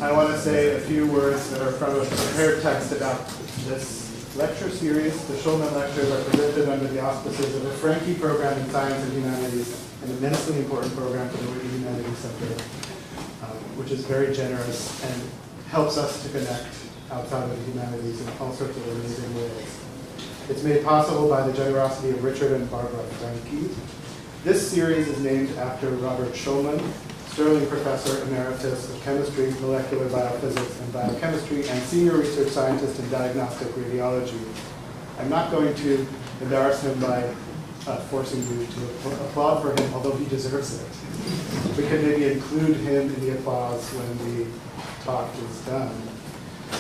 I want to say a few words that are from a prepared text about this lecture series. The Schulman Lectures are presented under the auspices of the Franke Program in Science and Humanities, an immensely important program for the Whitney Humanities Center, which is very generous and helps us to connect outside of the humanities in all sorts of amazing ways. It's made possible by the generosity of Richard and Barbara Franke. This series is named after Robert Schulman, Sterling Professor Emeritus of Chemistry, Molecular Biophysics, and Biochemistry, and Senior Research Scientist in Diagnostic Radiology. I'm not going to embarrass him by forcing you to applaud for him, although he deserves it. We could maybe include him in the applause when the talk is done.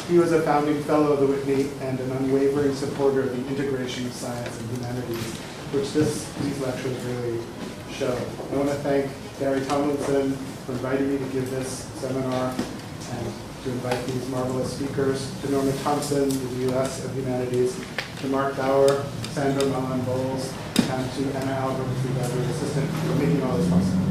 He was a founding fellow of the Whitney and an unwavering supporter of the integration of science and humanities, which these lectures really show. I want to thank Gary Tomlinson for inviting me to give this seminar and to invite these marvelous speakers, to Norma Thompson, the U.S. of Humanities, to Mark Bauer, Sandra Mullen Bowles, and to Anna Albert, who's our assistant, for making all this possible.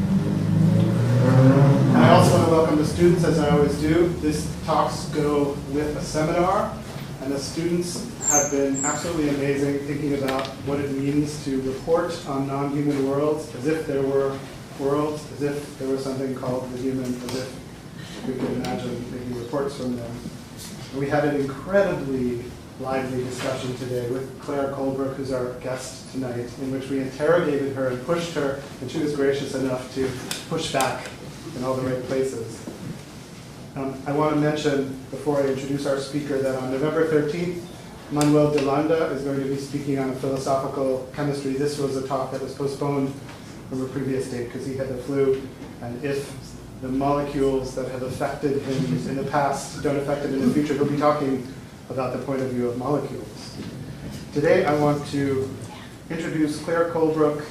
And I also want to welcome the students, as I always do. These talks go with a seminar, and the students have been absolutely amazing thinking about what it means to report on non-human worlds as if there were worlds, as if there was something called the human, as if we could imagine making reports from them. And we had an incredibly lively discussion today with Claire Colebrook, who's our guest tonight, in which we interrogated her and pushed her, and she was gracious enough to push back in all the right places. I want to mention, before I introduce our speaker, that on November 13th, Manuel de Landa is going to be speaking on philosophical chemistry. This was a talk that was postponed from a previous date because he had the flu, and if the molecules that have affected him in the past don't affect him in the future, he'll be talking about the point of view of molecules. Today I want to introduce Claire Colebrook,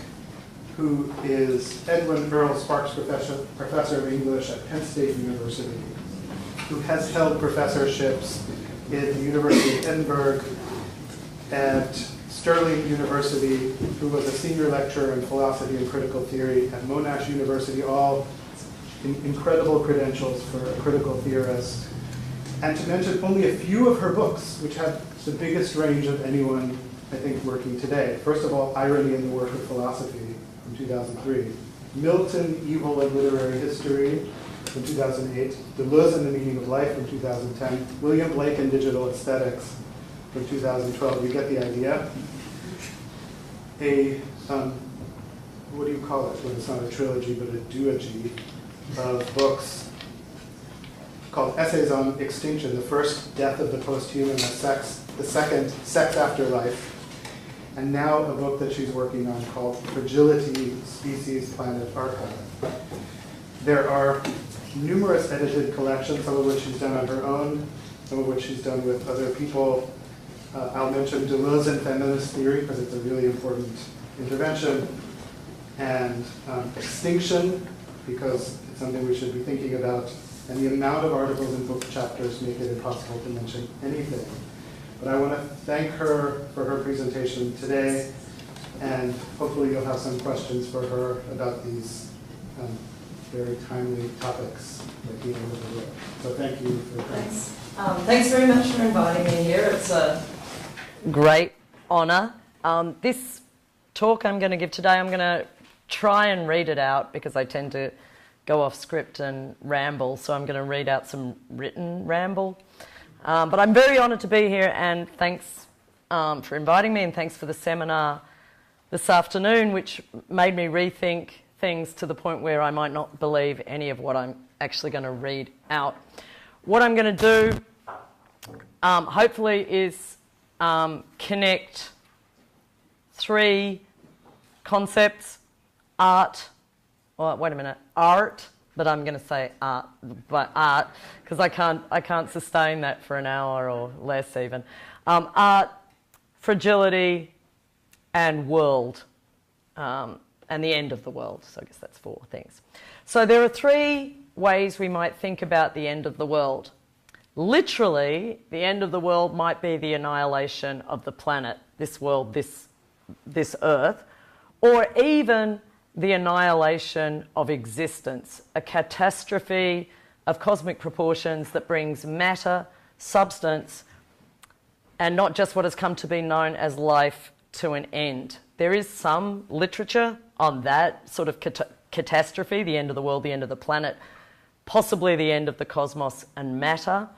who is Edwin Earl Sparks Professor of English at Penn State University, who has held professorships in the University of Edinburgh, at Stirling University, who was a senior lecturer in philosophy and critical theory at Monash University, all incredible credentials for a critical theorist. And to mention only a few of her books, which have the biggest range of anyone, I think, working today. First of all, Irony in the Work of Philosophy from 2003. Milton, Evil and Literary History from 2008. Deleuze and the Meaning of Life from 2010. William Blake and Digital Aesthetics from 2012. You get the idea. What do you call it when it's not a trilogy, but a duology of books called Essays on Extinction, the first Death of the Posthuman, the second Sex After Life, and now a book that she's working on called Fragility, Species, Planet, Archive. There are numerous edited collections, some of which she's done on her own, some of which she's done with other people. I'll mention Deleuze and Feminist Theory, because it's a really important intervention, and Extinction, because it's something we should be thinking about. And the amount of articles and book chapters make it impossible to mention anything. But I want to thank her for her presentation today, and hopefully you'll have some questions for her about these very timely topics that came into the book. So thank you for coming. Thanks very much for inviting me here. It's a great honor. This talk I'm going to give today, I'm going to try and read it out because I tend to go off script and ramble, so I'm going to read out some written ramble. But I'm very honoured to be here, and thanks for inviting me, and thanks for the seminar this afternoon, which made me rethink things to the point where I might not believe any of what I'm actually going to read out. What I'm going to do, hopefully, is connect three concepts: art. Well, wait a minute, art, but I'm going to say art, because I can't sustain that for an hour or less even. Art, fragility, and world, and the end of the world. So I guess that's four things. So there are three ways we might think about the end of the world. Literally, the end of the world might be the annihilation of the planet, this world, this earth, or even the annihilation of existence, a catastrophe of cosmic proportions that brings matter, substance, and not just what has come to be known as life to an end. There is some literature on that sort of catastrophe, the end of the world, the end of the planet, possibly the end of the cosmos and matter.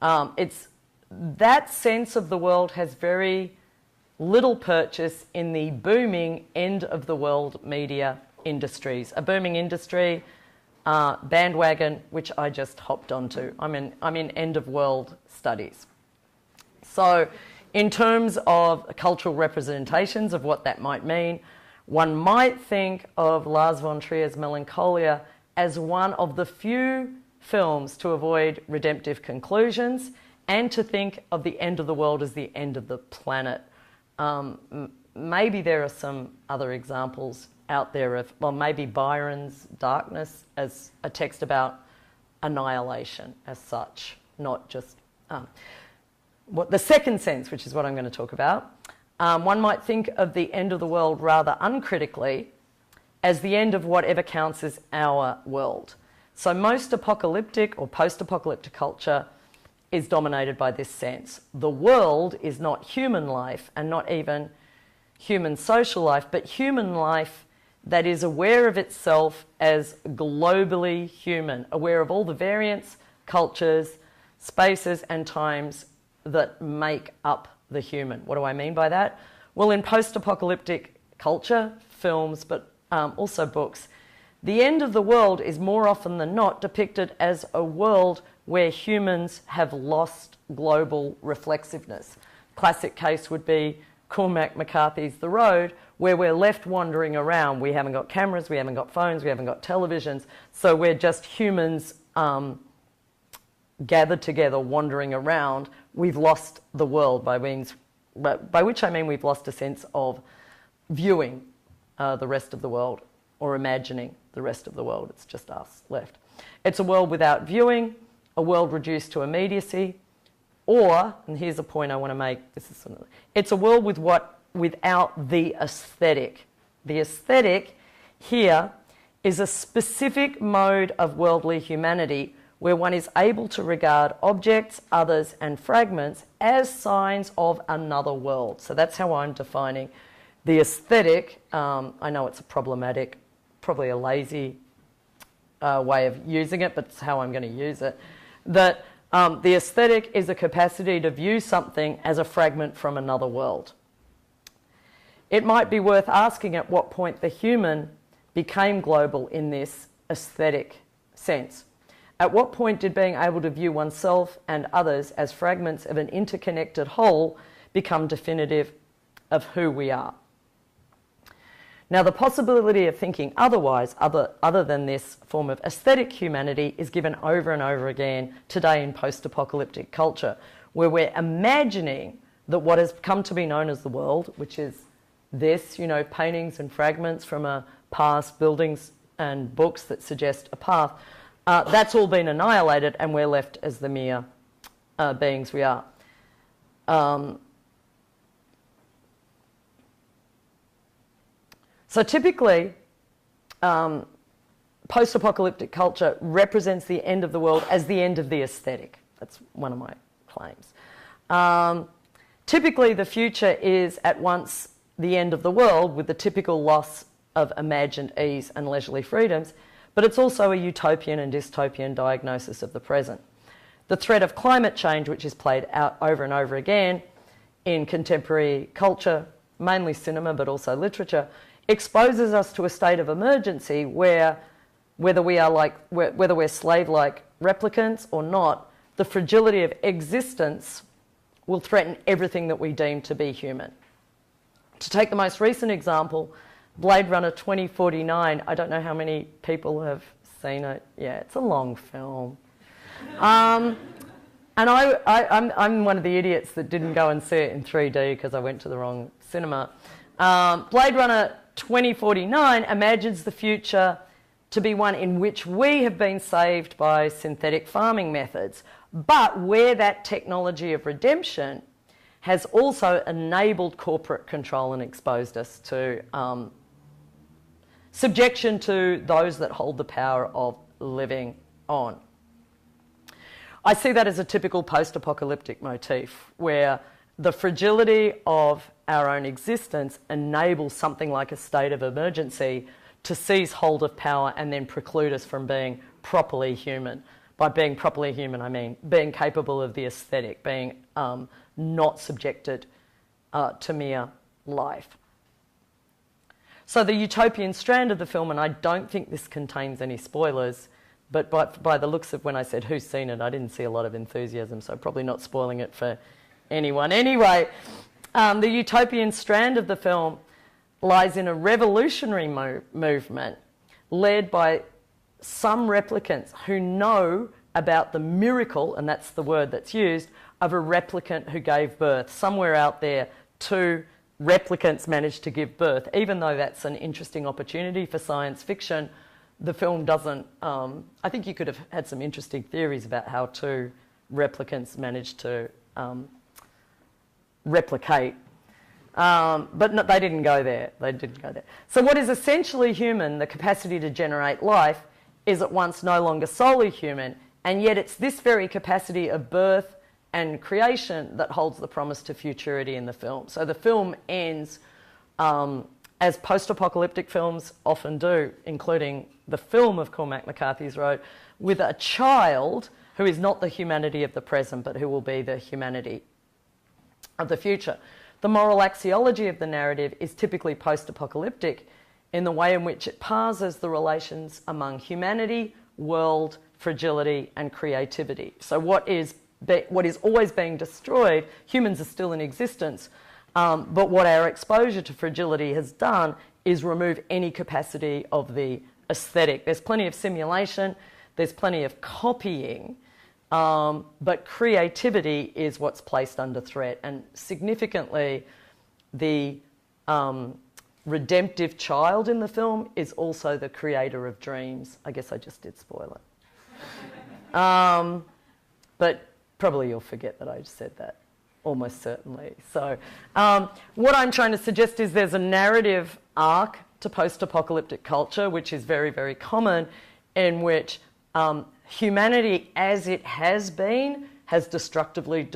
That sense of the world has very little purchase in the booming end of the world media industries. A booming industry, bandwagon, which I just hopped onto. I'm in end of world studies. So in terms of cultural representations of what that might mean, one might think of Lars von Trier's Melancholia as one of the few films to avoid redemptive conclusions and to think of the end of the world as the end of the planet. Maybe there are some other examples out there of, well, maybe Byron's Darkness as a text about annihilation as such, not just... the second sense, which is what I'm going to talk about, one might think of the end of the world rather uncritically as the end of whatever counts as our world. So most apocalyptic or post-apocalyptic culture is dominated by this sense. The world is not human life and not even human social life, but human life that is aware of itself as globally human, aware of all the variants, cultures, spaces and times that make up the human. What do I mean by that? Well, in post-apocalyptic culture, films, but also books, the end of the world is more often than not depicted as a world where humans have lost global reflexiveness. Classic case would be Cormac McCarthy's The Road, where we're left wandering around. We haven't got cameras, we haven't got phones, we haven't got televisions, so we're just humans gathered together wandering around. We've lost the world, by which I mean we've lost a sense of viewing the rest of the world or imagining the rest of the world. It's just us left. It's a world without viewing, a world reduced to immediacy, or, and here's a point I want to make, it's a world without the aesthetic. The aesthetic here is a specific mode of worldly humanity where one is able to regard objects, others and fragments as signs of another world. So that's how I'm defining the aesthetic. I know it's a problematic, probably a lazy way of using it, but it's how I'm going to use it. That the aesthetic is a capacity to view something as a fragment from another world. It might be worth asking at what point the human became global in this aesthetic sense. At what point did being able to view oneself and others as fragments of an interconnected whole become definitive of who we are? Now, the possibility of thinking otherwise, other than this form of aesthetic humanity, is given over and over again today in post-apocalyptic culture, where we're imagining that what has come to be known as the world, which is this, you know, paintings and fragments from a past, buildings and books that suggest a path, that's all been annihilated and we're left as the mere beings we are. So typically, post-apocalyptic culture represents the end of the world as the end of the aesthetic. That's one of my claims. Typically, the future is at once the end of the world with the typical loss of imagined ease and leisurely freedoms, but it's also a utopian and dystopian diagnosis of the present. The threat of climate change, which is played out over and over again in contemporary culture, mainly cinema but also literature, exposes us to a state of emergency where, whether we're slave-like replicants or not, the fragility of existence will threaten everything that we deem to be human. To take the most recent example, Blade Runner 2049, I don't know how many people have seen it. Yeah, it's a long film. And I'm one of the idiots that didn't go and see it in 3D because I went to the wrong cinema. Blade Runner 2049 imagines the future to be one in which we have been saved by synthetic farming methods, but where that technology of redemption has also enabled corporate control and exposed us to subjection to those that hold the power of living on. I see that as a typical post-apocalyptic motif where the fragility of our own existence enables something like a state of emergency to seize hold of power and then preclude us from being properly human. By being properly human, I mean being capable of the aesthetic, being not subjected to mere life. So the utopian strand of the film, and I don't think this contains any spoilers, but by the looks of when I said who's seen it, I didn't see a lot of enthusiasm, so probably not spoiling it for anyone. Anyway, the utopian strand of the film lies in a revolutionary movement led by some replicants who know about the miracle, and that's the word that's used, of a replicant who gave birth. Somewhere out there, 2 replicants managed to give birth. Even though that's an interesting opportunity for science fiction, the film doesn't... I think you could have had some interesting theories about how 2 replicants managed to replicate. But no, they didn't go there. They didn't go there. So what is essentially human, the capacity to generate life, is at once no longer solely human, and yet it's this very capacity of birth and creation that holds the promise to futurity in the film. So the film ends, as post-apocalyptic films often do, including the film of Cormac McCarthy's wrote, with a child who is not the humanity of the present, but who will be the humanity of the future. The moral axiology of the narrative is typically post-apocalyptic in the way in which it parses the relations among humanity, world, fragility, and creativity. So what is always being destroyed, humans are still in existence, but what our exposure to fragility has done is remove any capacity of the aesthetic. There's plenty of simulation, there's plenty of copying, but creativity is what's placed under threat. And significantly, the redemptive child in the film is also the creator of dreams. I guess I just did spoil it. But probably you'll forget that I just said that, almost certainly. So what I'm trying to suggest is there's a narrative arc to post-apocalyptic culture, which is very, very common, in which humanity as it has been has destroyed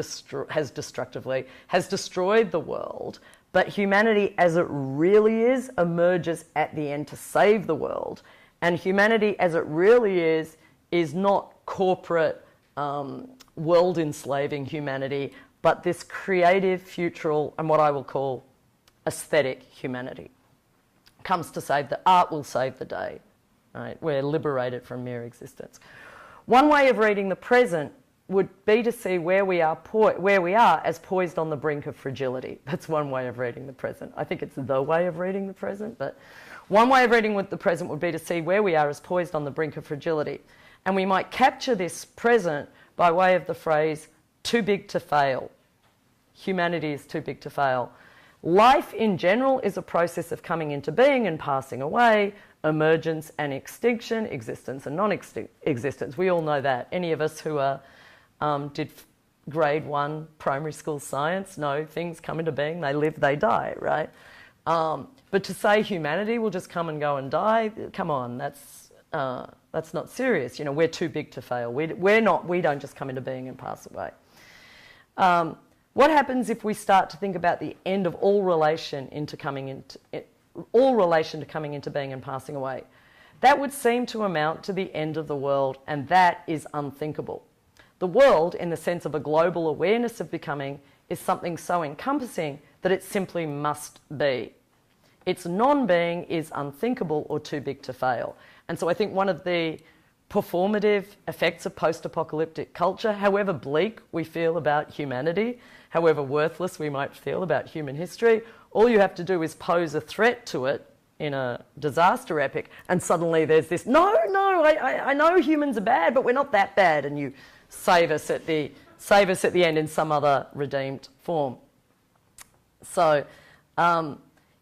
the world, but humanity as it really is emerges at the end to save the world. And humanity as it really is not corporate world enslaving humanity, but this creative, futural, and what I will call aesthetic humanity comes to save the art will save the day. Right? We're liberated from mere existence. One way of reading the present would be to see where we are as poised on the brink of fragility. That's one way of reading the present. I think it's the way of reading the present, but one way of reading the present would be to see where we are as poised on the brink of fragility. And we might capture this present by way of the phrase, too big to fail. Humanity is too big to fail. Life in general is a process of coming into being and passing away, emergence and extinction, existence and non-existence. We all know that. Any of us who did grade 1 primary school science know things come into being, they live, they die, right? But to say humanity will just come and go and die, come on, that's not serious. You know, we're too big to fail. We don't just come into being and pass away. What happens if we start to think about the end of all relation to coming into being and passing away? That would seem to amount to the end of the world, and that is unthinkable. The world, in the sense of a global awareness of becoming, is something so encompassing that it simply must be. Its non-being is unthinkable or too big to fail. And so I think one of the performative effects of post-apocalyptic culture, however bleak we feel about humanity, however worthless we might feel about human history, all you have to do is pose a threat to it in a disaster epic, and suddenly there's this, I know humans are bad, but we're not that bad, and you save us at the end in some other redeemed form. So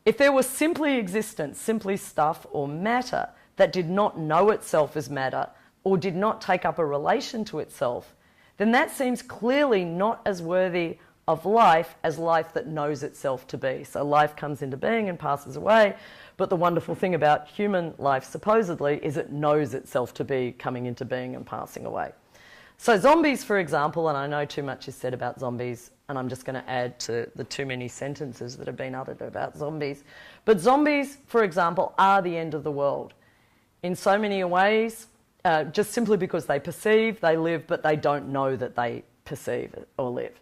if there was simply existence, simply stuff or matter that did not know itself as matter or did not take up a relation to itself, then that seems clearly not as worthy of life as life that knows itself to be. So life comes into being and passes away, but the wonderful thing about human life, supposedly, is it knows itself to be coming into being and passing away. So zombies, for example, and I know too much is said about zombies, and I'm just going to add to the too many sentences that have been uttered about zombies. But zombies, for example, are the end of the world in so many ways, just simply because they perceive, they live, but they don't know that they perceive or live.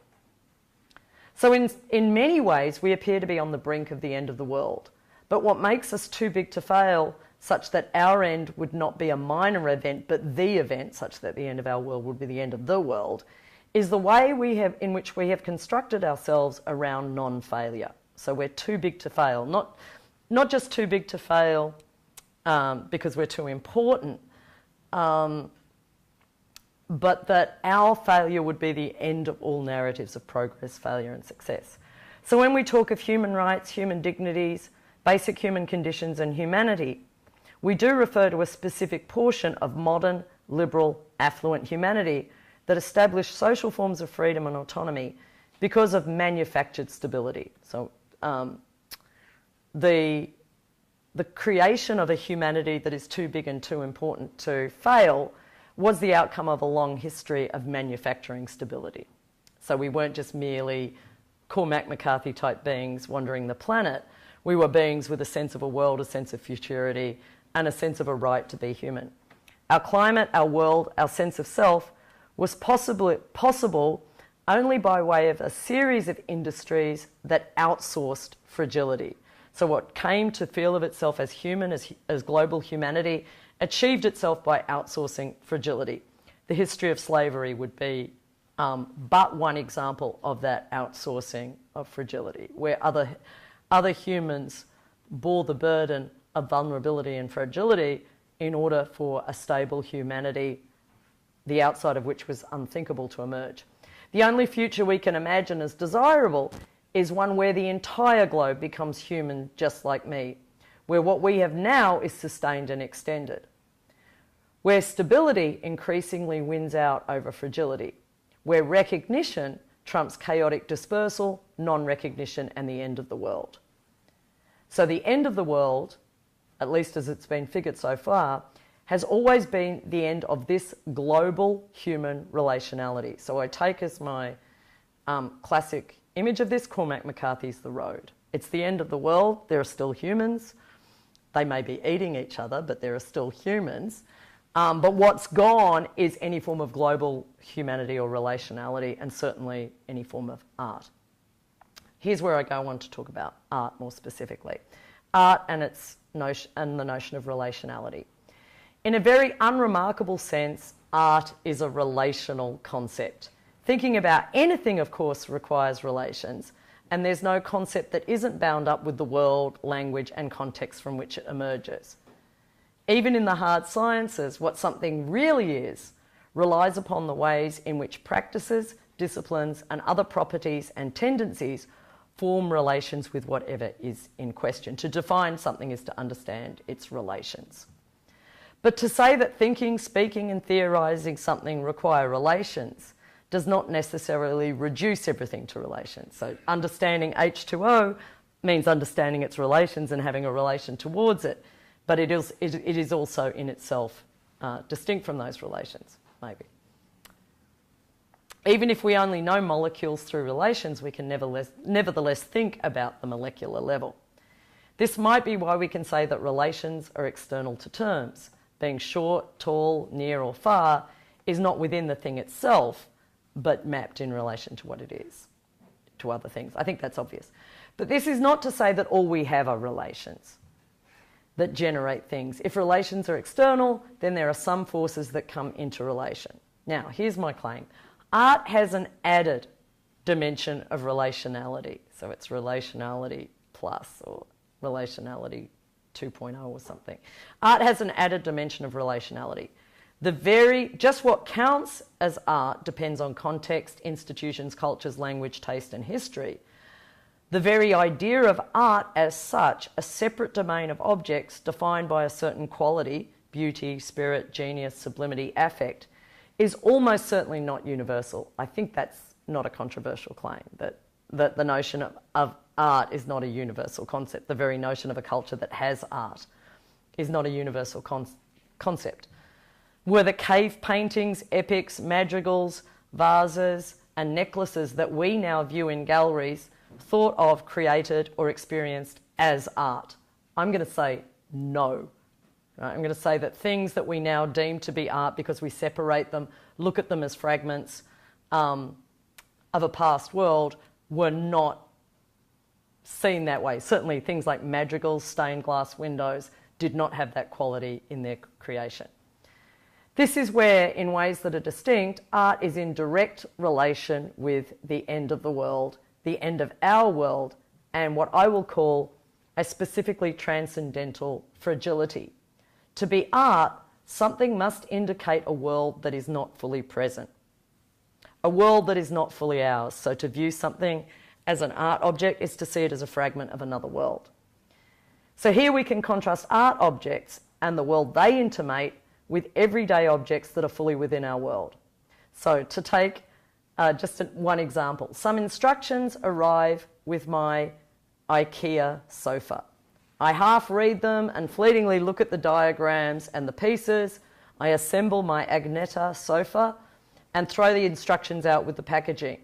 So in many ways, we appear to be on the brink of the end of the world. But what makes us too big to fail, such that our end would not be a minor event, but the event, such that the end of our world would be the end of the world, is the way in which we have constructed ourselves around non-failure. So we're too big to fail. Not just too big to fail because we're too important, but that our failure would be the end of all narratives of progress, failure and success. So when we talk of human rights, human dignities, basic human conditions and humanity, we do refer to a specific portion of modern, liberal, affluent humanity that established social forms of freedom and autonomy because of manufactured stability. So the creation of a humanity that is too big and too important to fail was the outcome of a long history of manufacturing stability. So we weren't just merely Cormac McCarthy type beings wandering the planet. We were beings with a sense of a world, a sense of futurity, and a sense of a right to be human. Our climate, our world, our sense of self was possible only by way of a series of industries that outsourced fragility. So what came to feel of itself as human, as global humanity, achieved itself by outsourcing fragility. The history of slavery would be but one example of that outsourcing of fragility, where other humans bore the burden of vulnerability and fragility in order for a stable humanity, the outside of which was unthinkable, to emerge. The only future we can imagine as desirable is one where the entire globe becomes human just like me, where what we have now is sustained and extended, where stability increasingly wins out over fragility, where recognition trumps chaotic dispersal, non-recognition, and the end of the world. So the end of the world, at least as it's been figured so far, has always been the end of this global human relationality. So I take as my classic image of this, Cormac McCarthy's The Road. It's the end of the world. There are still humans. They may be eating each other, but there are still humans. But what's gone is any form of global humanity or relationality, and certainly any form of art. Here's where I go on to talk about art more specifically. Art and the notion of relationality. In a very unremarkable sense, art is a relational concept. Thinking about anything, of course, requires relations, and there's no concept that isn't bound up with the world, language, and context from which it emerges. Even in the hard sciences, what something really is relies upon the ways in which practices, disciplines, and other properties and tendencies form relations with whatever is in question. To define something is to understand its relations. But to say that thinking, speaking, and theorising something require relations does not necessarily reduce everything to relations. So understanding H2O means understanding its relations and having a relation towards it, but it is also in itself distinct from those relations, maybe. Even if we only know molecules through relations, we can nevertheless think about the molecular level. This might be why we can say that relations are external to terms. Being short, tall, near or far is not within the thing itself, but mapped in relation to what it is, to other things. I think that's obvious. But this is not to say that all we have are relations that generate things. If relations are external, then there are some forces that come into relation. Now, here's my claim. Art has an added dimension of relationality. So it's relationality plus or relationality 2.0 or something. Art has an added dimension of relationality. Just what counts as art depends on context, institutions, cultures, language, taste and history. The very idea of art as such, a separate domain of objects defined by a certain quality, beauty, spirit, genius, sublimity, affect, is almost certainly not universal. I think that's not a controversial claim, that the notion of art is not a universal concept. The very notion of a culture that has art is not a universal concept. were the cave paintings, epics, madrigals, vases, and necklaces that we now view in galleries thought of, created, or experienced as art? I'm going to say no. Right? I'm going to say that things that we now deem to be art because we separate them, look at them as fragments of a past world, were not seen that way. Certainly things like madrigals, stained glass windows did not have that quality in their creation. This is where, in ways that are distinct, art is in direct relation with the end of the world, the end of our world, and what I will call a specifically transcendental fragility. To be art, something must indicate a world that is not fully present, a world that is not fully ours. So to view something as an art object is to see it as a fragment of another world. So here we can contrast art objects and the world they intimate with everyday objects that are fully within our world. So to take just one example, some instructions arrive with my IKEA sofa. I half read them and fleetingly look at the diagrams and the pieces. I assemble my Agneta sofa and throw the instructions out with the packaging.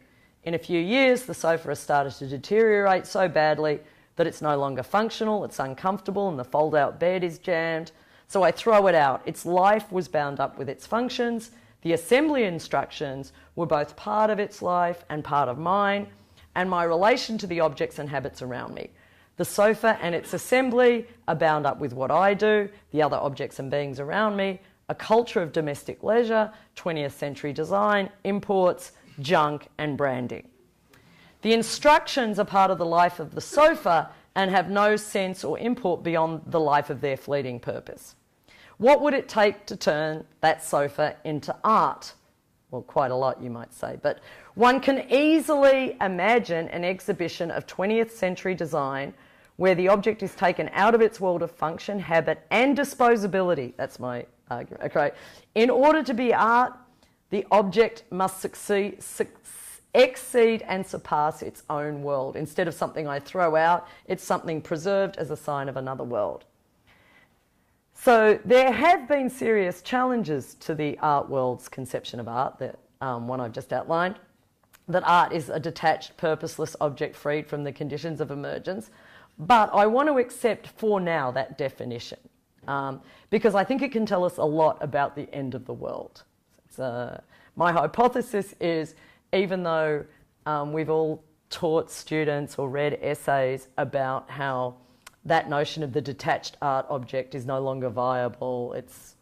In a few years, the sofa has started to deteriorate so badly that it's no longer functional, it's uncomfortable, and the fold-out bed is jammed. So I throw it out. Its life was bound up with its functions. The assembly instructions were both part of its life and part of mine, and my relation to the objects and habits around me. The sofa and its assembly are bound up with what I do, the other objects and beings around me, a culture of domestic leisure, 20th century design, imports, junk, and branding. The instructions are part of the life of the sofa and have no sense or import beyond the life of their fleeting purpose. What would it take to turn that sofa into art? Well, quite a lot, you might say, but one can easily imagine an exhibition of 20th century design where the object is taken out of its world of function, habit, and disposability. That's my argument. Okay. In order to be art, the object must exceed and surpass its own world. Instead of something I throw out, it's something preserved as a sign of another world. So there have been serious challenges to the art world's conception of art, that one I've just outlined, that art is a detached, purposeless object freed from the conditions of emergence. But I want to accept for now that definition because I think it can tell us a lot about the end of the world. My hypothesis is, even though we've all taught students or read essays about how that notion of the detached art object is no longer viable, it's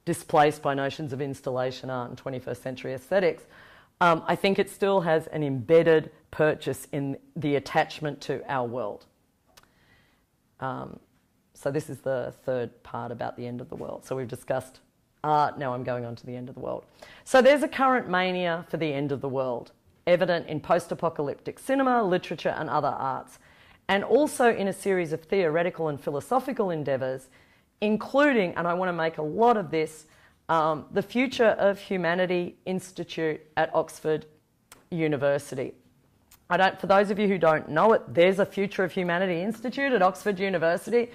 displaced by notions of installation art and 21st century aesthetics, I think it still has an embedded purchase in the attachment to our world. So this is the third part about the end of the world. So we've discussed art, now I'm going on to the end of the world. So there's a current mania for the end of the world, evident in post-apocalyptic cinema, literature and other arts, and also in a series of theoretical and philosophical endeavours, including, and I want to make a lot of this, the Future of Humanity Institute at Oxford University. For those of you who don't know it, there's a Future of Humanity Institute at Oxford University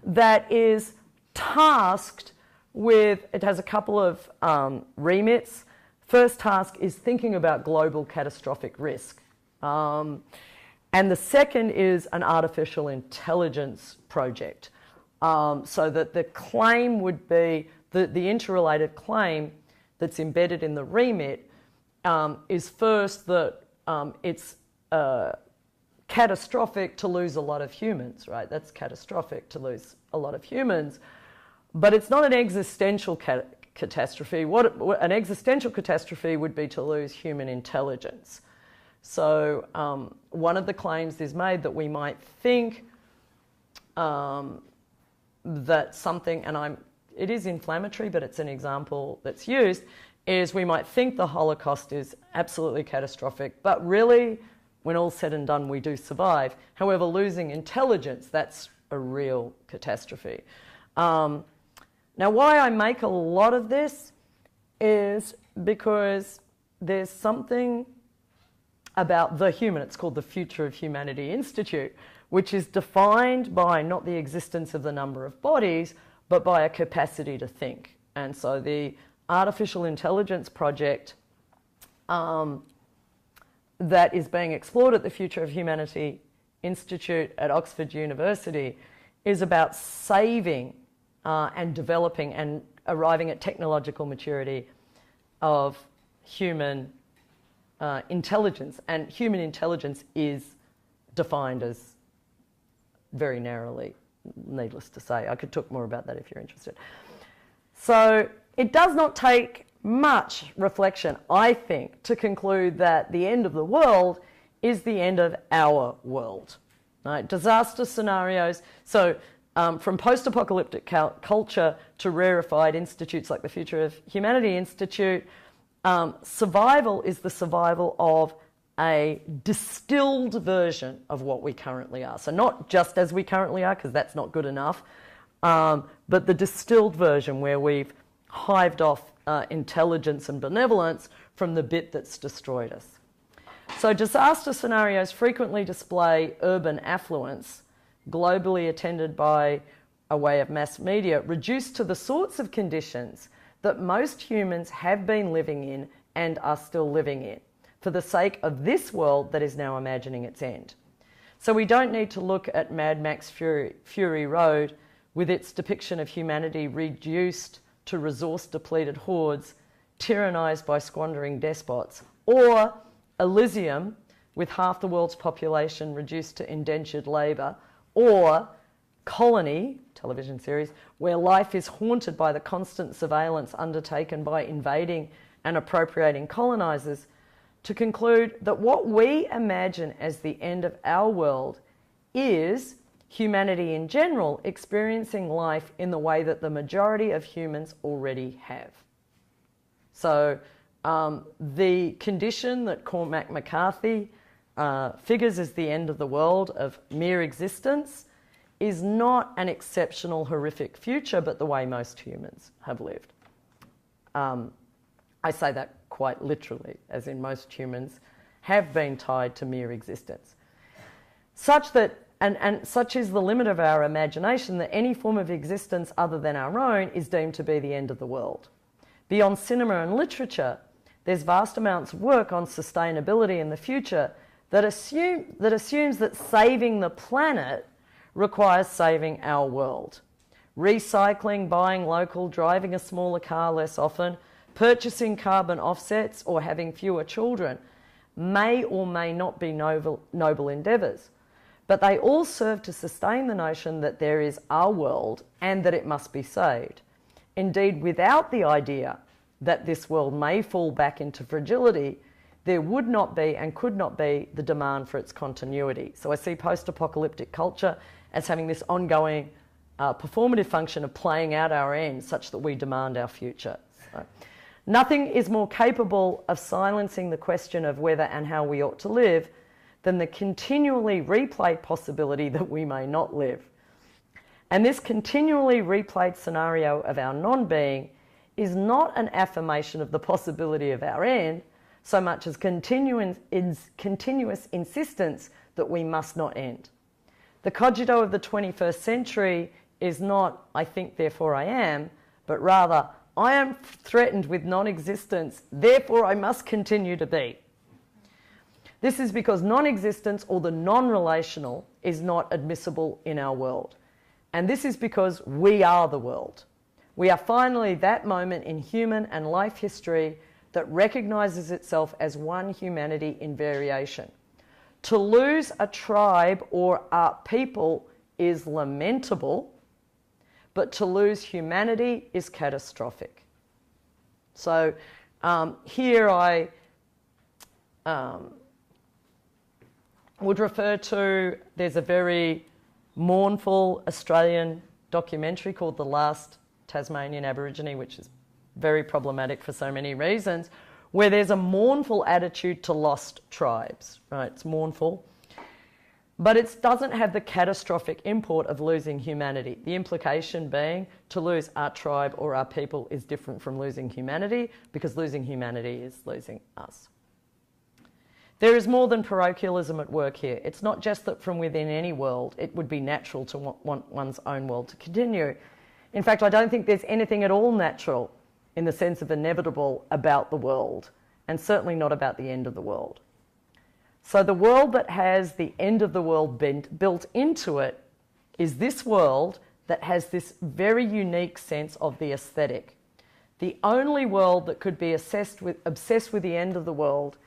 that is tasked with, it has a couple of remits. First task is thinking about global catastrophic risk. And the second is an artificial intelligence project. So that the claim would be, the interrelated claim that's embedded in the remit is first that it's catastrophic to lose a lot of humans, right? That's catastrophic to lose a lot of humans. But it's not an existential catastrophe. An existential catastrophe would be to lose human intelligence. So one of the claims is made that we might think that something, and it is inflammatory, but it's an example that's used, is we might think the Holocaust is absolutely catastrophic, but really, when all's said and done, we do survive. However, losing intelligence, that's a real catastrophe. Now, why I make a lot of this is because there's something about the human, it's called the Future of Humanity Institute, which is defined by not the existence of the number of bodies, but by a capacity to think. And so the artificial intelligence project that is being explored at the Future of Humanity Institute at Oxford University is about saving and developing and arriving at technological maturity of human intelligence. And human intelligence is defined as very narrowly, needless to say. I could talk more about that if you're interested. So it does not take much reflection, I think, to conclude that the end of the world is the end of our world. Right? Disaster scenarios, so from post-apocalyptic culture to rarefied institutes like the Future of Humanity Institute, survival is the survival of a distilled version of what we currently are. So not just as we currently are, because that's not good enough, but the distilled version where we've hived off intelligence and benevolence from the bit that's destroyed us. So disaster scenarios frequently display urban affluence, globally attended by a way of mass media, reduced to the sorts of conditions that most humans have been living in and are still living in, for the sake of this world that is now imagining its end. So we don't need to look at Mad Max Fury Road with its depiction of humanity reduced to resource-depleted hordes tyrannised by squandering despots, or Elysium with half the world's population reduced to indentured labour, or Colony, television series, where life is haunted by the constant surveillance undertaken by invading and appropriating colonisers, to conclude that what we imagine as the end of our world is humanity in general experiencing life in the way that the majority of humans already have. So the condition that Cormac McCarthy figures as the end of the world of mere existence is not an exceptional, horrific future, but the way most humans have lived. I say that quite literally, as in most humans have been tied to mere existence. Such that, and such is the limit of our imagination, that any form of existence other than our own is deemed to be the end of the world. Beyond cinema and literature, there's vast amounts of work on sustainability in the future that assumes that saving the planet requires saving our world. Recycling, buying local, driving a smaller car less often, purchasing carbon offsets, or having fewer children may or may not be noble endeavours, but they all serve to sustain the notion that there is our world and that it must be saved. Indeed, without the idea that this world may fall back into fragility, there would not be and could not be the demand for its continuity. So I see post-apocalyptic culture as having this ongoing performative function of playing out our ends such that we demand our future. So, nothing is more capable of silencing the question of whether and how we ought to live than the continually replayed possibility that we may not live. And this continually replayed scenario of our non-being is not an affirmation of the possibility of our end, so much as continuous insistence that we must not end. The cogito of the 21st century is not, I think, therefore I am, but rather, I am threatened with non-existence, therefore I must continue to be. This is because non-existence or the non-relational is not admissible in our world. And this is because we are the world. We are finally that moment in human and life history that recognises itself as one humanity in variation. To lose a tribe or a people is lamentable, but to lose humanity is catastrophic. So here I would refer to, there's a very mournful Australian documentary called The Last Tasmanian Aborigine, which is very problematic for so many reasons, where there's a mournful attitude to lost tribes, right? It's mournful, but it doesn't have the catastrophic import of losing humanity. The implication being to lose our tribe or our people is different from losing humanity, because losing humanity is losing us. There is more than parochialism at work here. It's not just that from within any world it would be natural to want one's own world to continue. In fact, I don't think there's anything at all natural in the sense of inevitable about the world, and certainly not about the end of the world. So the world that has the end of the world built into it is this world that has this very unique sense of the aesthetic. The only world that could be obsessed with the end of the world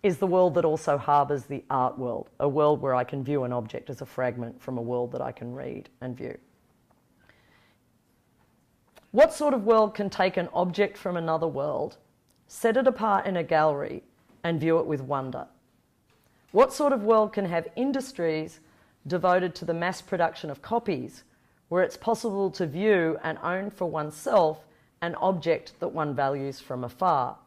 is the world that also harbours the art world, a world where I can view an object as a fragment from a world that I can read and view. What sort of world can take an object from another world, set it apart in a gallery, and view it with wonder? What sort of world can have industries devoted to the mass production of copies, where it's possible to view and own for oneself an object that one values from afar?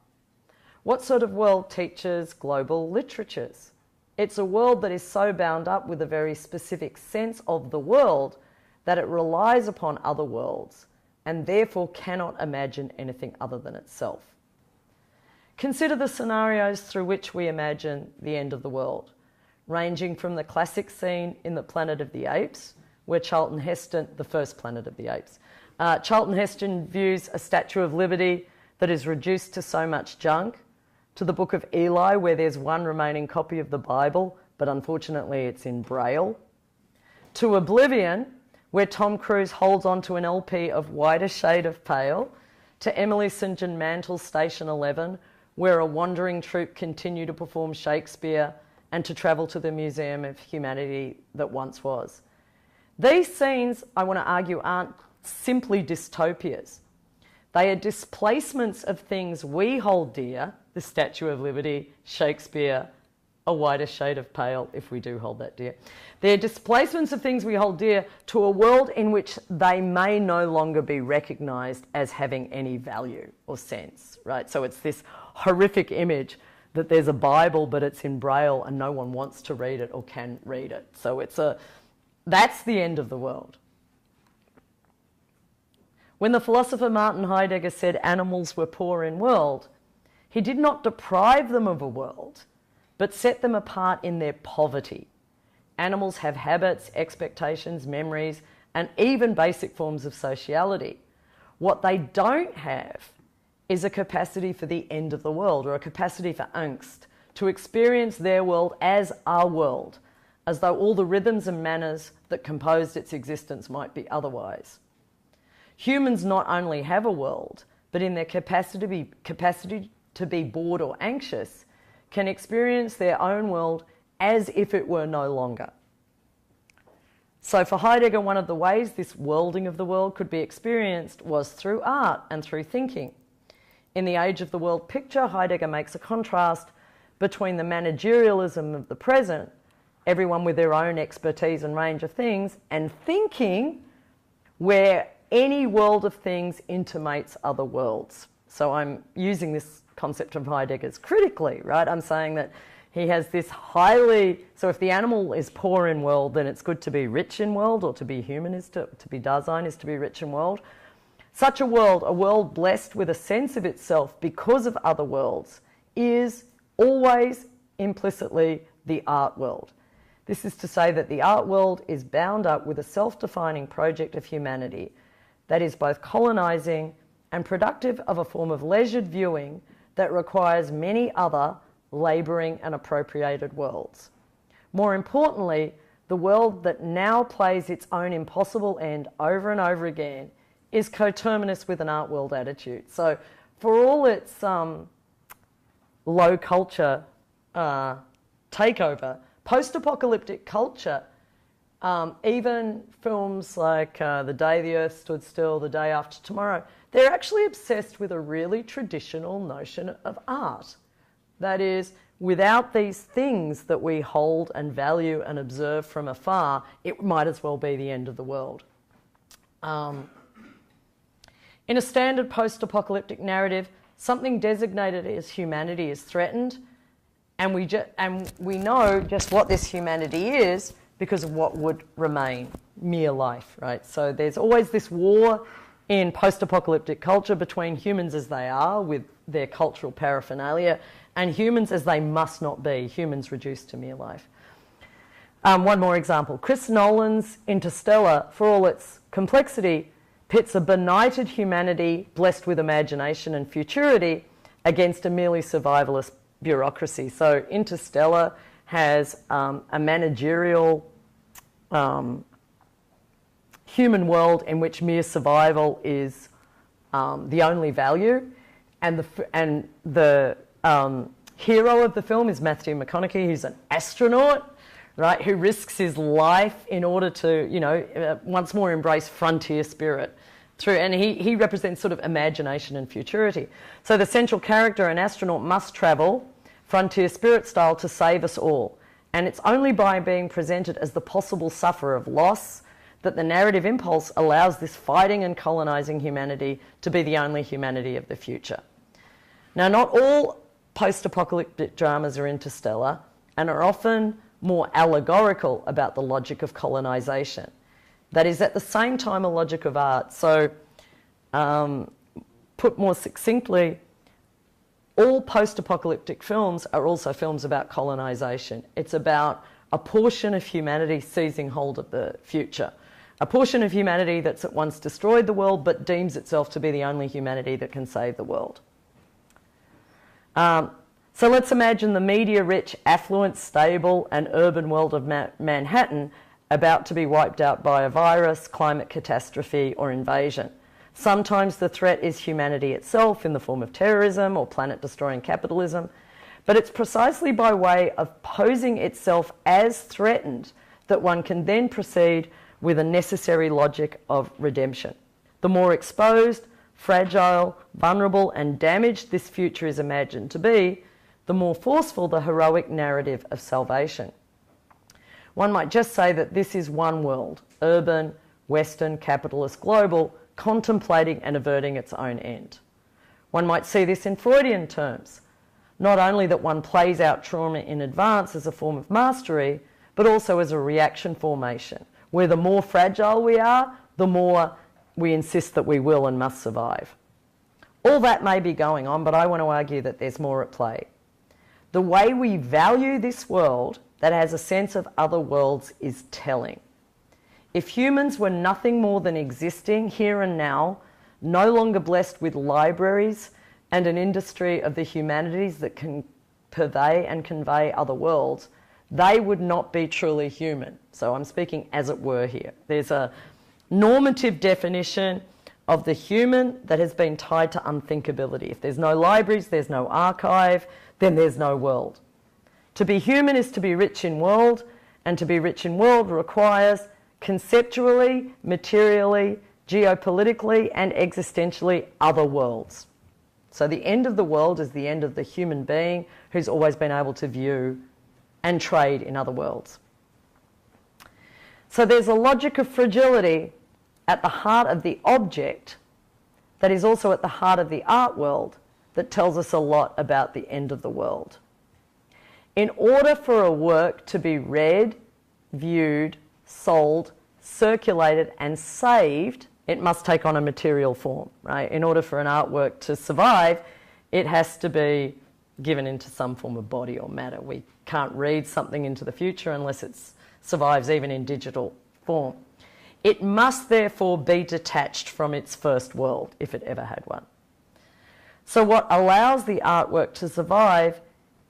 What sort of world teaches global literatures? It's a world that is so bound up with a very specific sense of the world that it relies upon other worlds and therefore cannot imagine anything other than itself. Consider the scenarios through which we imagine the end of the world, ranging from the classic scene in The Planet of the Apes, where Charlton Heston, the first Planet of the Apes, Charlton Heston views a Statue of Liberty that is reduced to so much junk, to the Book of Eli, where there's one remaining copy of the Bible, but unfortunately it's in Braille, to Oblivion, where Tom Cruise holds onto an LP of Whiter Shade of Pale, to Emily St. John Mantle's Station 11, where a wandering troupe continue to perform Shakespeare, and to travel to the Museum of Humanity that once was. These scenes, I want to argue, aren't simply dystopias. They are displacements of things we hold dear, the Statue of Liberty, Shakespeare, a Whiter Shade of Pale, if we do hold that dear. They're displacements of things we hold dear to a world in which they may no longer be recognised as having any value or sense, right? So it's this horrific image that there's a Bible, but it's in Braille and no one wants to read it or can read it. So that's the end of the world. When the philosopher Martin Heidegger said animals were poor in world, he did not deprive them of a world, but set them apart in their poverty. Animals have habits, expectations, memories, and even basic forms of sociality. What they don't have is a capacity for the end of the world, or a capacity for angst, to experience their world as our world, as though all the rhythms and manners that composed its existence might be otherwise. Humans not only have a world, but in their capacity to be bored or anxious, can experience their own world as if it were no longer. So for Heidegger, one of the ways this worlding of the world could be experienced was through art and through thinking. In the Age of the World picture, Heidegger makes a contrast between the managerialism of the present, everyone with their own expertise and range of things, and thinking, where any world of things intimates other worlds. So I'm using this concept of Heidegger's critically, right? I'm saying that he has this so if the animal is poor in world, then it's good to be rich in world, or to be human is to be Dasein is to be rich in world. Such a world blessed with a sense of itself because of other worlds, is always implicitly the art world. This is to say that the art world is bound up with a self-defining project of humanity that is both colonising and productive of a form of leisured viewing that requires many other labouring and appropriated worlds. More importantly, the world that now plays its own impossible end over and over again is coterminous with an art world attitude. So for all its low culture takeover, post-apocalyptic culture, even films like The Day the Earth Stood Still, The Day After Tomorrow, they're actually obsessed with a really traditional notion of art. That is, without these things that we hold and value and observe from afar, it might as well be the end of the world. In a standard post-apocalyptic narrative, something designated as humanity is threatened, and we know just what this humanity is because of what would remain, mere life, right? So there's always this war in post-apocalyptic culture between humans as they are, with their cultural paraphernalia, and humans as they must not be, humans reduced to mere life. One more example. Chris Nolan's Interstellar, for all its complexity, pits a benighted humanity blessed with imagination and futurity against a merely survivalist bureaucracy. So Interstellar has a managerial human world in which mere survival is the only value, and the hero of the film is Matthew McConaughey, who's an astronaut, right, who risks his life in order to, once more embrace frontier spirit. And he represents sort of imagination and futurity. So the central character, an astronaut, must travel frontier spirit style to save us all. And it's only by being presented as the possible sufferer of loss that the narrative impulse allows this fighting and colonising humanity to be the only humanity of the future. Now, not all post-apocalyptic dramas are interstellar and are often more allegorical about the logic of colonisation. That is at the same time a logic of art. So, put more succinctly, all post-apocalyptic films are also films about colonisation. It's about a portion of humanity seizing hold of the future. A portion of humanity that's at once destroyed the world but deems itself to be the only humanity that can save the world. So let's imagine the media-rich, affluent, stable and urban world of Manhattan about to be wiped out by a virus, climate catastrophe or invasion. Sometimes the threat is humanity itself in the form of terrorism or planet-destroying capitalism, but it's precisely by way of posing itself as threatened that one can then proceed with a necessary logic of redemption. The more exposed, fragile, vulnerable and damaged this future is imagined to be, the more forceful the heroic narrative of salvation. One might just say that this is one world, urban, Western, capitalist, global, contemplating and averting its own end. One might see this in Freudian terms, not only that one plays out trauma in advance as a form of mastery, but also as a reaction formation, where the more fragile we are, the more we insist that we will and must survive. All that may be going on, but I want to argue that there's more at play. The way we value this world that has a sense of other worlds is telling. If humans were nothing more than existing here and now, no longer blessed with libraries and an industry of the humanities that can purvey and convey other worlds, they would not be truly human. So I'm speaking as it were here. There's a normative definition of the human that has been tied to unthinkability. If there's no libraries, there's no archive, then there's no world. To be human is to be rich in world, and to be rich in world requires conceptually, materially, geopolitically and existentially other worlds. So the end of the world is the end of the human being who's always been able to view and trade in other worlds. So there's a logic of fragility at the heart of the object that is also at the heart of the art world that tells us a lot about the end of the world. In order for a work to be read, viewed, sold, circulated and saved, it must take on a material form, right? In order for an artwork to survive, it has to be given into some form of body or matter. We can't read something into the future unless it survives even in digital form. It must therefore be detached from its first world, if it ever had one. So what allows the artwork to survive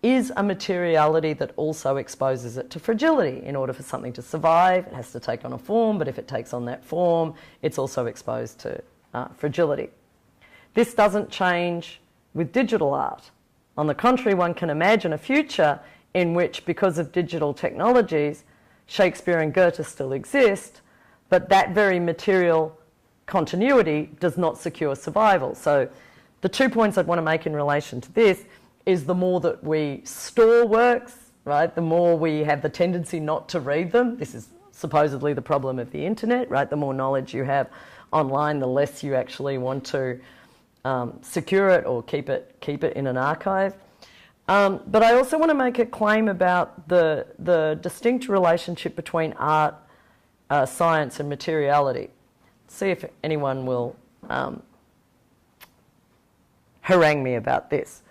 is a materiality that also exposes it to fragility. In order for something to survive, it has to take on a form, but if it takes on that form, it's also exposed to fragility. This doesn't change with digital art. On the contrary, one can imagine a future in which, because of digital technologies, Shakespeare and Goethe still exist, but that very material continuity does not secure survival. So the 2 points I'd want to make in relation to this is the more that we store works, right, the more we have the tendency not to read them. This is supposedly the problem of the internet, right? The more knowledge you have online, the less you actually want to secure it or keep it in an archive. But I also want to make a claim about the distinct relationship between art, science and materiality. See if anyone will harangue me about this.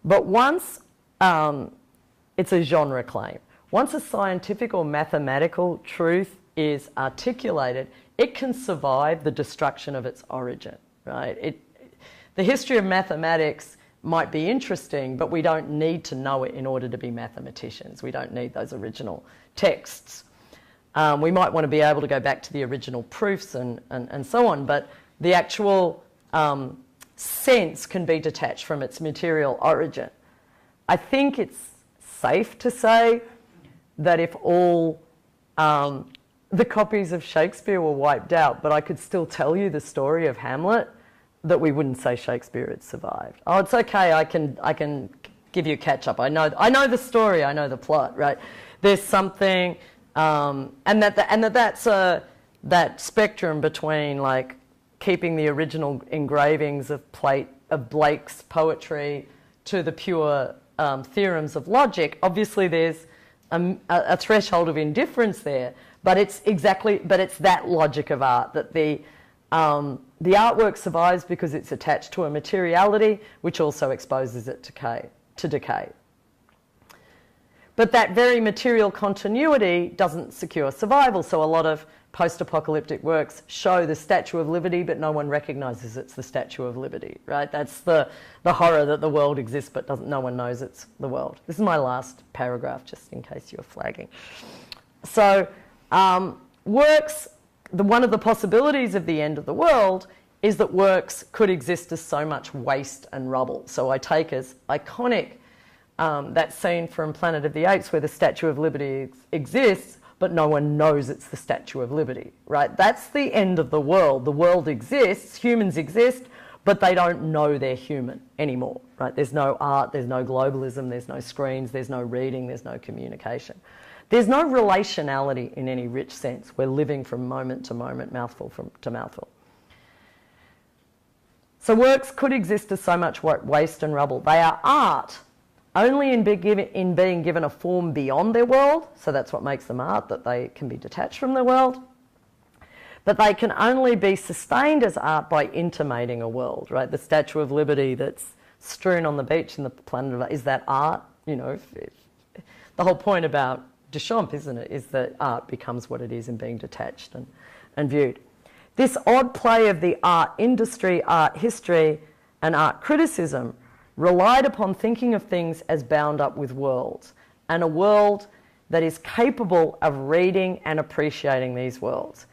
But once it's a genre claim, once a scientific or mathematical truth is articulated, it can survive the destruction of its origin, right? The history of mathematics might be interesting, but we don't need to know it in order to be mathematicians. We don't need those original texts. We might want to be able to go back to the original proofs and so on, but the actual sense can be detached from its material origin. I think it's safe to say that if all the copies of Shakespeare were wiped out, but I could still tell you the story of Hamlet, that we wouldn't say Shakespeare had survived. Oh, it's okay, I can give you a catch-up. I know the story, I know the plot, right? There's something, that's that spectrum between like keeping the original engravings of Blake's poetry to the pure theorems of logic. Obviously, there's a threshold of indifference there, but it's that logic of art that the artwork survives because it's attached to a materiality which also exposes it to decay. But that very material continuity doesn't secure survival, so a lot of post-apocalyptic works show the Statue of Liberty, but no one recognises it's the Statue of Liberty, right? That's the horror that the world exists, but no one knows it's the world. This is my last paragraph, just in case you're flagging. So works, one of the possibilities of the end of the world is that works could exist as so much waste and rubble. So I take as iconic that scene from Planet of the Apes where the Statue of Liberty exists, but no one knows it's the Statue of Liberty, right? That's the end of the world. The world exists, humans exist, but they don't know they're human anymore, right? There's no art, there's no globalism, there's no screens, there's no reading, there's no communication. There's no relationality in any rich sense. We're living from moment to moment, mouthful to mouthful. So works could exist as so much waste and rubble. They are art only in being given a form beyond their world, so that's what makes them art, that they can be detached from their world. But they can only be sustained as art by intimating a world, right? The Statue of Liberty that's strewn on the beach in the Planet of, is that art? You know, the whole point about Duchamp, isn't it, is that art becomes what it is in being detached and viewed. This odd play of the art industry, art history, and art criticism relied upon thinking of things as bound up with worlds, and a world that is capable of reading and appreciating these worlds.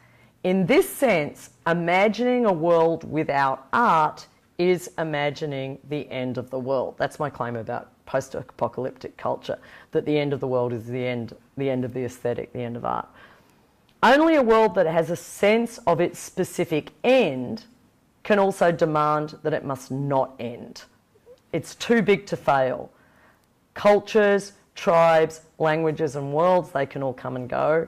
In this sense, imagining a world without art is imagining the end of the world. That's my claim about post-apocalyptic culture, that the end of the world is the end of the aesthetic, the end of art. Only a world that has a sense of its specific end can also demand that it must not end. It's too big to fail. Cultures, tribes, languages and worlds, they can all come and go.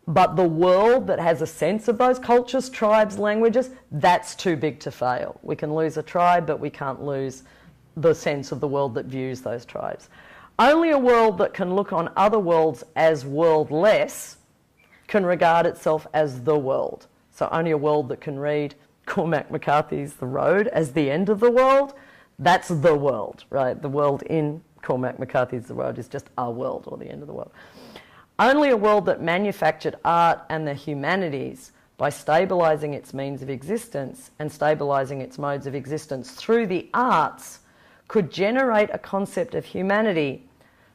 But the world that has a sense of those cultures, tribes, languages, that's too big to fail. We can lose a tribe, but we can't lose the sense of the world that views those tribes. Only a world that can look on other worlds as worldless can regard itself as the world. So only a world that can read Cormac McCarthy's The Road as the end of the world, that's the world, right? The world in Cormac McCarthy's The Road is just our world, or the end of the world. Only a world that manufactured art and the humanities by stabilising its means of existence and stabilising its modes of existence through the arts could generate a concept of humanity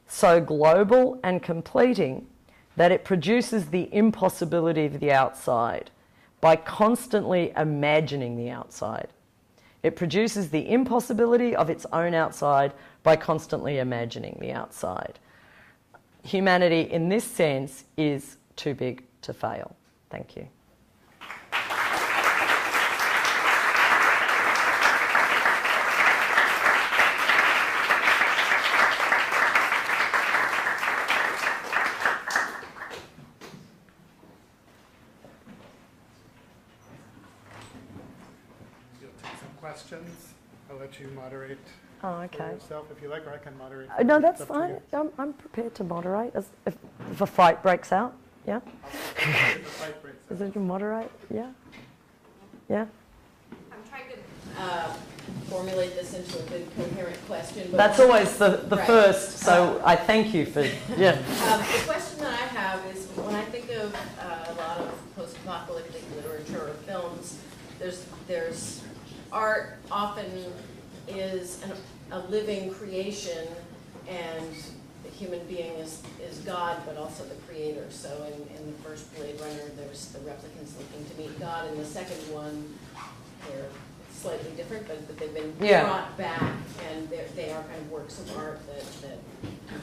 so global and completing that it produces the impossibility of the outside by constantly imagining the outside. It produces the impossibility of its own outside by constantly imagining the outside. Humanity, in this sense, is too big to fail. Thank you. You'll take some questions. I'll let you moderate. Oh, okay. For yourself if you like, or I can moderate. No, that's fine. I'm prepared to moderate if a fight breaks out. Yeah. If a fight breaks out. Is it to moderate? Yeah. Yeah. I'm trying to formulate this into a good, coherent question. But That's always the right. first. So I thank you for the question that I have is when I think of a lot of post-apocalyptic literature or films, there's art often is a living creation, and the human being is God, but also the creator. So in the first Blade Runner, there's the replicants looking to meet God. In the second one, they're slightly different, but they've been brought back, and they are kind of works of art that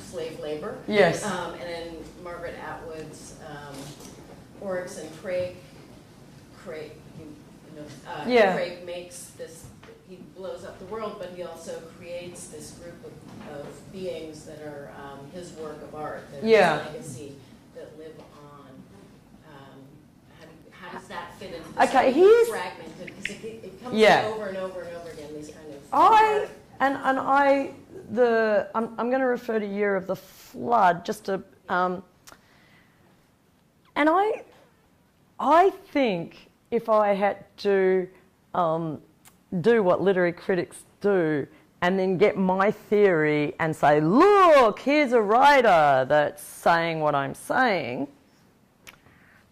slave labor. Yes. And then Margaret Atwood's Oryx and Crake, Crake makes this. He blows up the world, but he also creates this group of beings that are his work of art, that his legacy, that live on. How does that fit into this fragmented? Because it comes over and over and over again, these kind of... I'm going to refer to Year of the Flood, just to... and I think if I had to do what literary critics do and then get my theory and say, look, here's a writer that's saying what I'm saying,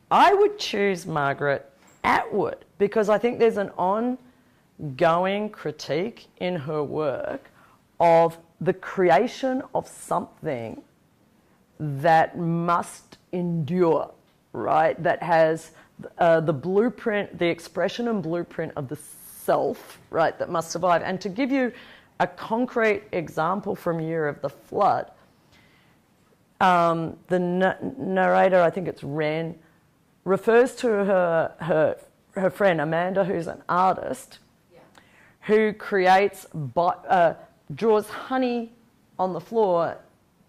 I would choose Margaret Atwood, because I think there's an ongoing critique in her work of the creation of something that must endure, right? That has the blueprint, the expression and blueprint of the self, right, that must survive. And to give you a concrete example from Year of the Flood, the narrator, I think it's Wren, refers to her friend Amanda, who's an artist, who creates, draws honey on the floor,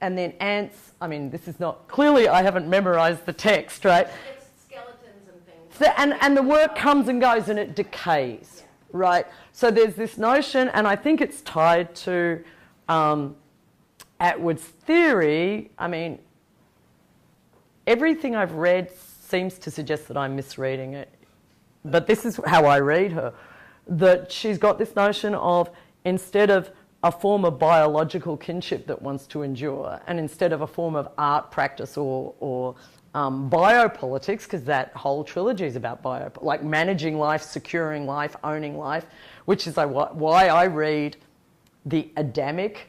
and then ants. I mean, this is not, clearly I haven't memorised the text, right? It's skeletons and things. And the work comes and goes and it decays, right? So there's this notion, and I think it's tied to Atwood's theory. I mean, everything I've read seems to suggest that I'm misreading it, but this is how I read her, that she's got this notion of, instead of a form of biological kinship that wants to endure, and instead of a form of art practice or biopolitics, because that whole trilogy is about like managing life, securing life, owning life, which is why I read the Adamic,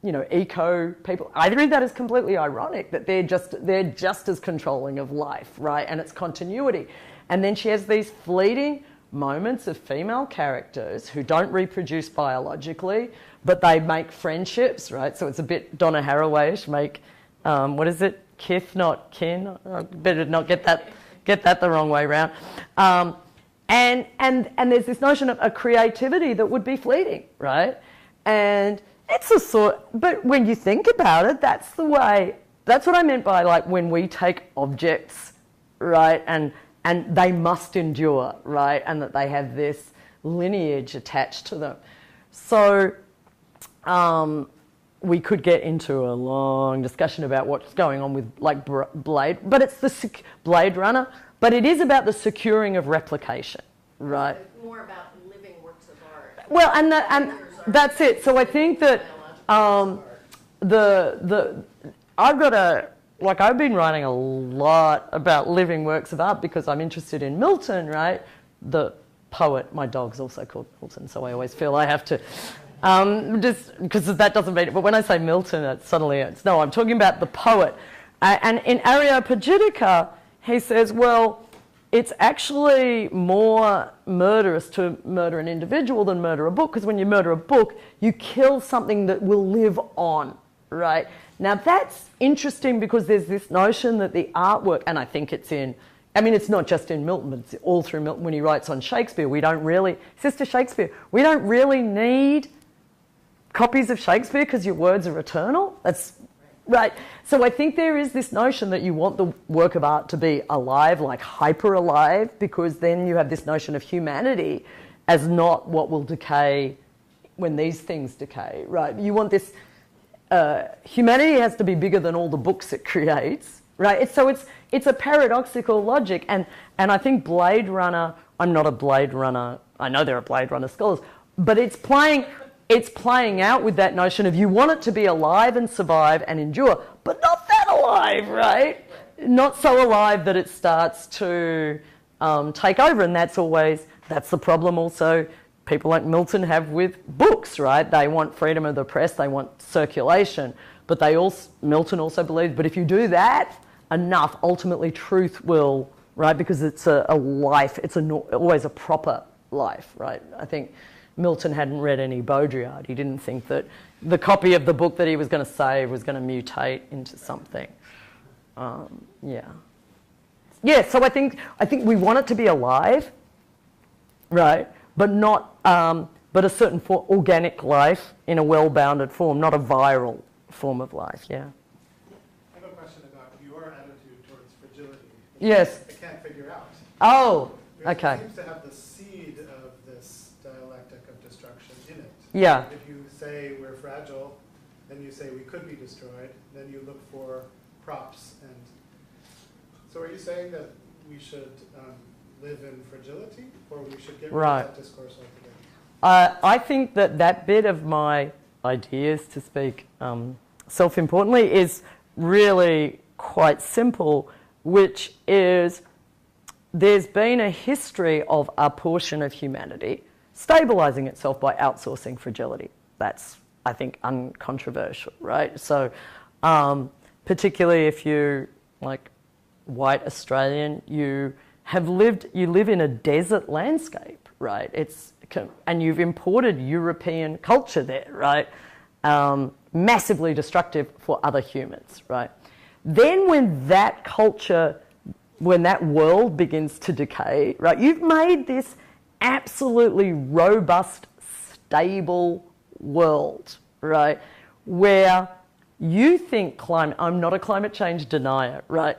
eco people. I read that as completely ironic, that they're just as controlling of life, right, and its continuity. And then she has these fleeting moments of female characters who don't reproduce biologically, but they make friendships, right? So it's a bit Donna Haraway-ish, make, what is it? Kith, not kin. I better not get that the wrong way around. And there's this notion of a creativity that would be fleeting, right? And it's a sort, but when you think about it, that's the way, that's what I meant by, like, when we take objects, right, and they must endure, right, and that they have this lineage attached to them. So we could get into a long discussion about what's going on with, like, Blade, but it's the Blade Runner, but it is about the securing of replication, right? It's more about living works of art. Well, and that's it. So I think that I've been writing a lot about living works of art because I'm interested in Milton, right? The poet. My dog's also called Milton, so I always feel I have to, just because that doesn't mean it. But when I say Milton, I'm talking about the poet. And in Areopagitica, he says, well, it's actually more murderous to murder an individual than murder a book, because when you murder a book, you kill something that will live on, right? Now that's interesting because there's this notion that the artwork, and I think it's not just in Milton, but it's all through Milton when he writes on Shakespeare. Sister Shakespeare, we don't really need copies of Shakespeare because your words are eternal. That's right. So I think there is this notion that you want the work of art to be alive, like hyper alive, because then you have this notion of humanity as not what will decay when these things decay, right? You want this, humanity has to be bigger than all the books it creates, right? It's a paradoxical logic, and I think Blade Runner, I'm not a Blade Runner, I know there are Blade Runner scholars, but it's playing out with that notion of you want it to be alive and survive and endure, but not that alive alive, right? Not so alive that it starts to take over, and that's the problem also people like Milton have with books, right? They want freedom of the press, they want circulation, but Milton also believes, but if you do that enough, ultimately truth will, right? Because it's a life, it's always a proper life, right? I think Milton hadn't read any Baudrillard. He didn't think that the copy of the book that he was going to save was going to mutate into something. Yeah, so I think we want it to be alive, right? But not, but a certain organic life in a well-bounded form, not a viral form of life. Yeah. I have a question about your attitude towards fragility. Yes. I can't figure out. Oh, Because okay. it seems to have the seed of this dialectic of destruction in it. Yeah. If you say we're fragile, then you say we could be destroyed, then you look for props. And so are you saying that we should live in fragility, or we should get rid of that discourse altogether? I think that bit of my ideas, to speak self-importantly, is really quite simple, which is there's been a history of a portion of humanity stabilising itself by outsourcing fragility. That's, I think, uncontroversial, right? So particularly if you, like white Australian, you live in a desert landscape, right? And you've imported European culture there, right? Massively destructive for other humans, right? Then when that culture, when that world begins to decay, right, you've made this absolutely robust, stable world, right, where you think I'm not a climate change denier, right,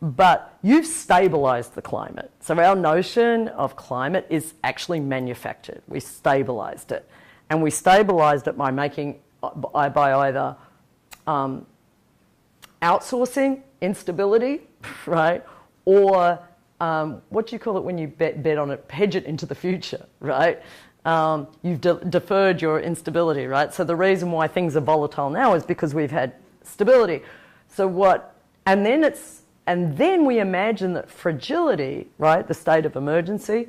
but you've stabilised the climate. So our notion of climate is actually manufactured. We stabilised it. And we stabilised it by either outsourcing instability, right, or what do you call it when you bet on it? Hedge it into the future, right? You've deferred your instability, right? So the reason why things are volatile now is because we've had stability. And then we imagine that fragility, right, the state of emergency,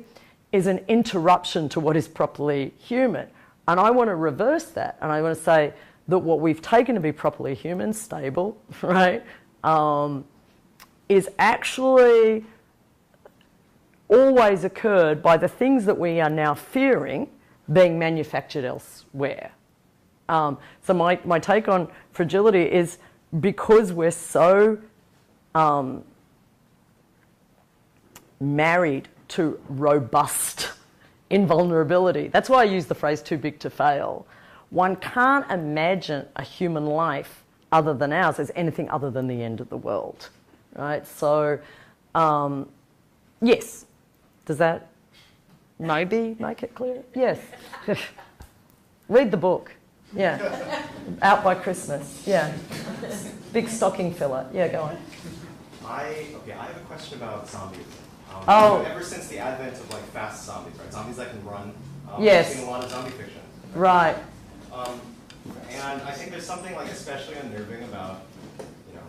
is an interruption to what is properly human. And I want to reverse that. And I want to say that what we've taken to be properly human, stable, right, is actually always occurred by the things that we are now fearing being manufactured elsewhere. So my take on fragility is because we're so married to robust invulnerability. That's why I use the phrase too big to fail. One can't imagine a human life other than ours as anything other than the end of the world, right? So, yes. Does that maybe make it clear? Yes. Read the book. Yeah. Out by Christmas. Yeah. Big stocking filler. Yeah, go on. I have a question about zombies. Ever since the advent of fast zombies, right? Zombies that can run. Yes. I've seen a lot of zombie fiction. Right. And I think there's something especially unnerving about,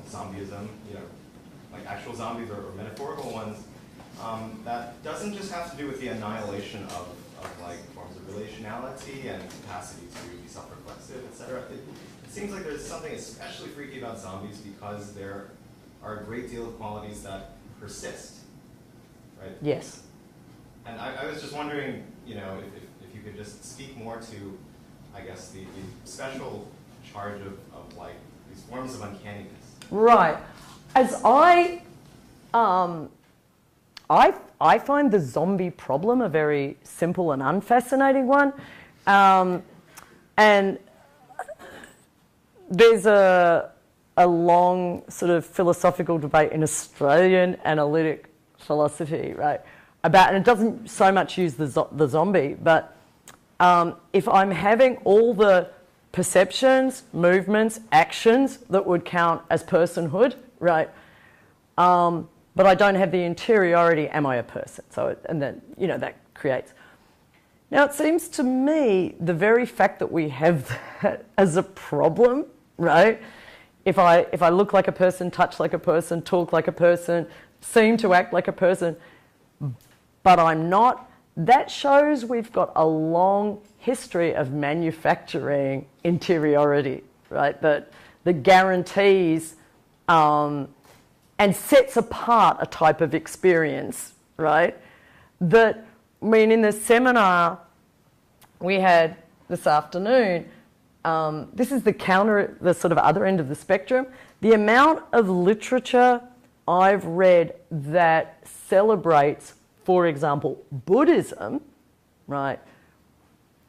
zombieism, actual zombies or metaphorical ones, that doesn't just have to do with the annihilation of forms of relationality and capacity to be self-reflexive, etc. It seems like there's something especially freaky about zombies because there are a great deal of qualities that persist, right? Yes. And I was just wondering, if you could just speak more to, I guess, the special charge of these forms of uncanniness. Right. As I find the zombie problem a very simple and unfascinating one. And there's a long sort of philosophical debate in Australian analytic philosophy, right, and it doesn't so much use the zombie, but if I'm having all the perceptions, movements, actions that would count as personhood, right, but I don't have the interiority, am I a person? So, and then, that creates. Now, it seems to me the very fact that we have that as a problem, right, if I look like a person, touch like a person, talk like a person, seem to act like a person, but I'm not, that shows we've got a long history of manufacturing interiority, right? That guarantees and sets apart a type of experience, right? That, I mean, in the seminar we had this afternoon, this is the sort of other end of the spectrum. The amount of literature I've read that celebrates, for example, Buddhism, right?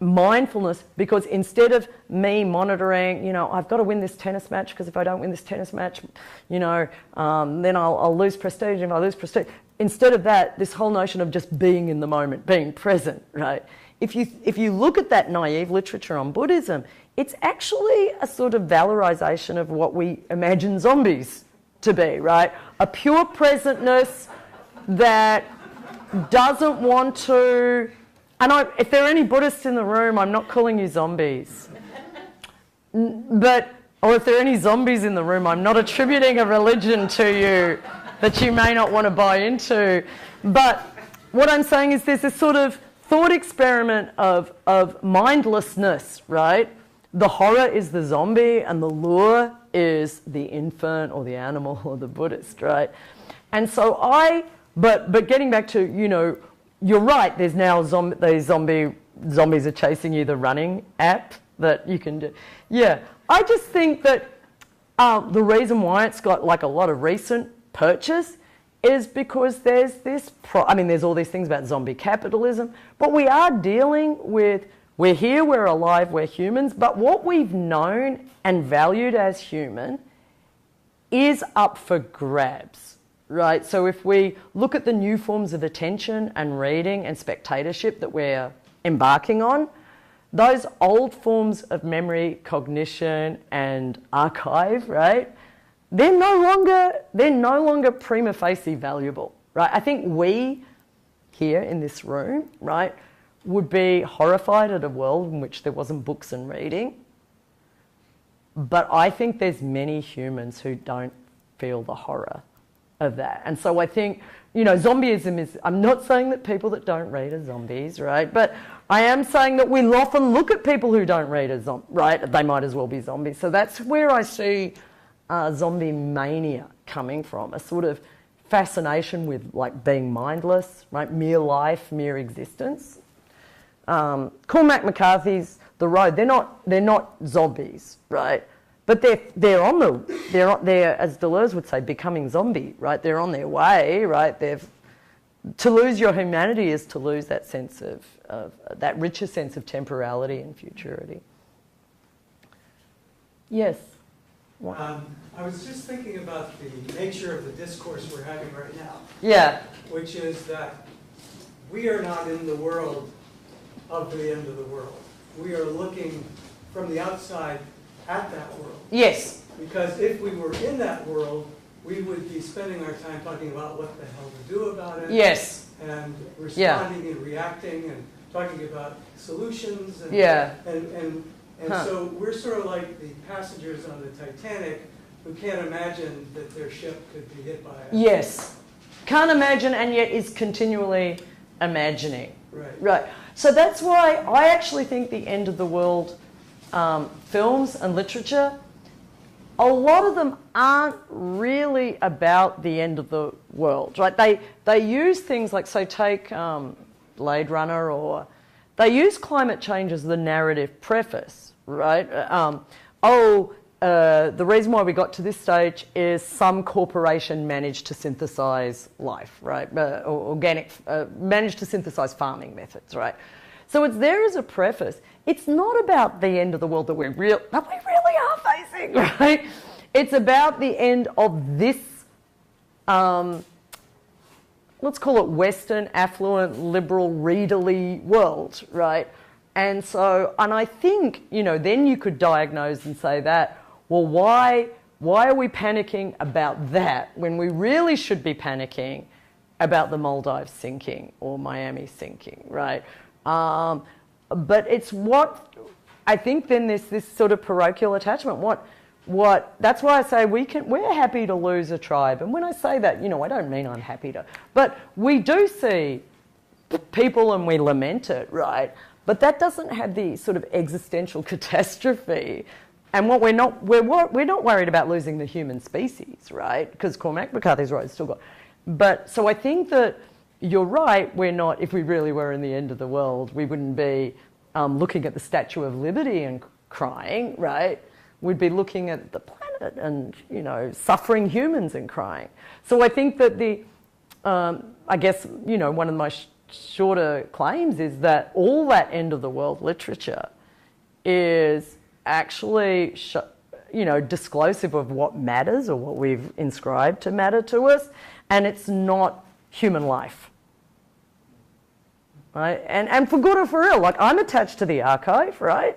Mindfulness, because instead of me monitoring, you know, I've got to win this tennis match because if I don't win this tennis match, you know, then I'll lose prestige. If I lose prestige, instead of that, this whole notion of just being in the moment, being present, right? If you look at that naive literature on Buddhism, it's actually a sort of valorization of what we imagine zombies to be, right? A pure presentness that doesn't want to, and if there are any Buddhists in the room, I'm not calling you zombies. Or if there are any zombies in the room, I'm not attributing a religion to you that you may not want to buy into. But what I'm saying is there's this sort of thought experiment of mindlessness, right? The horror is the zombie and the lure is the infant or the animal or the Buddhist, right? And so but getting back to, you know, you're right, there's now zombies are chasing you, the running app that you can do. Yeah, I just think that the reason why it's got like a lot of recent purchase is because there's this, there's all these things about zombie capitalism, but we are dealing with, we're here, we're alive, we're humans, but what we've known and valued as human is up for grabs, right? So if we look at the new forms of attention and reading and spectatorship that we're embarking on, those old forms of memory, cognition and archive, right? They're no longer prima facie valuable, right? I think we here in this room, right, would be horrified at a world in which there wasn't books and reading. But I think there's many humans who don't feel the horror of that. And so I think, you know, zombieism is, I'm not saying that people that don't read are zombies, right? But I am saying that we often look at people who don't read as zombies, right? They might as well be zombies. So that's where I see zombie mania coming from, a sort of fascination with like being mindless, right? Mere life, mere existence. Cormac McCarthy's The Road, they're not zombies, right? But they're as Deleuze would say, becoming zombie, right? They're on their way, right? To lose your humanity is to lose that sense of that richer sense of temporality and futurity. Yes. I was just thinking about the nature of the discourse we're having right now. Yeah. Which is that we are not in the world of the end of the world. We are looking from the outside at that world. Yes. Because if we were in that world, we would be spending our time talking about what the hell to do about it. Yes. And responding and reacting and talking about solutions. And, And so we're sort of like the passengers on the Titanic who can't imagine that their ship could be hit by a... Yes. Can't imagine and yet is continually imagining. Right. So that's why I actually think the end of the world films and literature, a lot of them aren't really about the end of the world, right? They use things like, so take Blade Runner, or they use climate change as the narrative preface, right? The reason why we got to this stage is some corporation managed to synthesize life, right? Managed to synthesize farming methods, right? So it's there as a preface. It's not about the end of the world that we really are facing, right? It's about the end of this, let's call it Western, affluent, liberal, readerly world, right? And so, and I think, you know, then you could diagnose and say that, well, why are we panicking about that when we really should be panicking about the Maldives sinking or Miami sinking, right? But it's what, I think then there's this sort of parochial attachment. that's why I say we're happy to lose a tribe. And when I say that, you know, I don't mean I'm happy to, but we do see people and we lament it, right? But that doesn't have the sort of existential catastrophe. And what we're not worried about losing the human species, right? Because Cormac McCarthy's right, it's still got. But so I think that you're right. We're not. If we really were in the end of the world, we wouldn't be looking at the Statue of Liberty and crying, right? We'd be looking at the planet and, you know, suffering humans and crying. So I think that I guess, you know, one of my shorter claims is that all that end of the world literature is actually, you know, disclosive of what matters or what we've inscribed to matter to us, and it's not human life. Right? And for good or for ill, like I'm attached to the archive, right?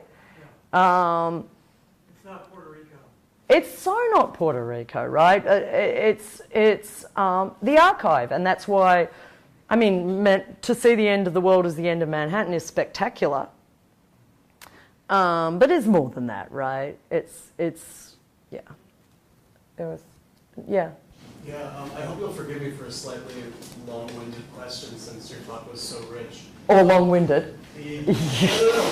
Yeah. It's not Puerto Rico. It's so not Puerto Rico, right? It's the archive, and that's why, I mean, to see the end of the world as the end of Manhattan is spectacular. But it's more than that, right? It's yeah. Yeah. Yeah, I hope you'll forgive me for a slightly long-winded question since your talk was so rich. Or long-winded. No,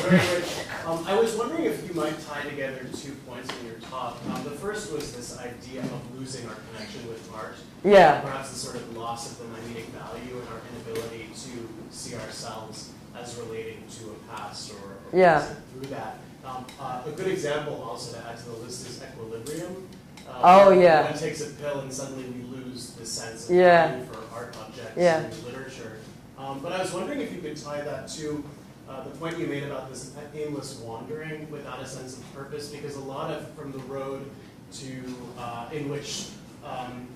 very rich. I was wondering if you might tie together 2 points in your talk. The first was this idea of losing our connection with art. Yeah. Perhaps the sort of loss of the mimetic value and our inability to see ourselves as relating to a past or present through that. A good example also to add to the list is equilibrium. One takes a pill and suddenly we lose the sense of value for art objects in literature. But I was wondering if you could tie that to the point you made about this aimless wandering without a sense of purpose, because a lot of from the road to in which,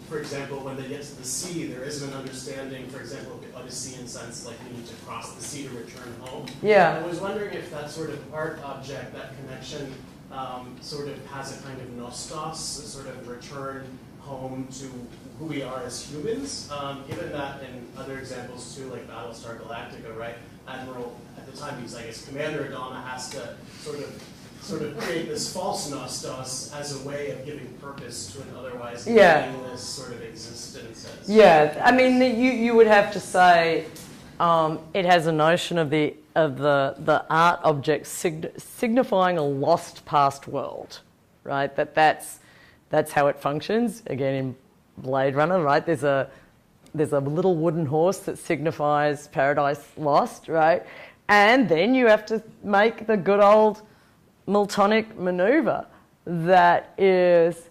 for example, when they get to the sea, there isn't an understanding, for example, of the Odyssean sense, like we need to cross the sea to return home. Yeah. I was wondering if that sort of art object, that connection, sort of has a kind of nostos, a sort of return home to who we are as humans, given that in other examples too, like Battlestar Galactica, right? Admiral, at the time he was, I guess, Commander Adama has to sort of create this false nostos as a way of giving purpose to an otherwise meaningless sort of existence. Yeah, I mean, you would have to say it has a notion of the art object signifying a lost past world, right? That's how it functions. Again, in Blade Runner, right? There's a little wooden horse that signifies paradise lost, right? And then you have to make the good old Miltonic maneuver that is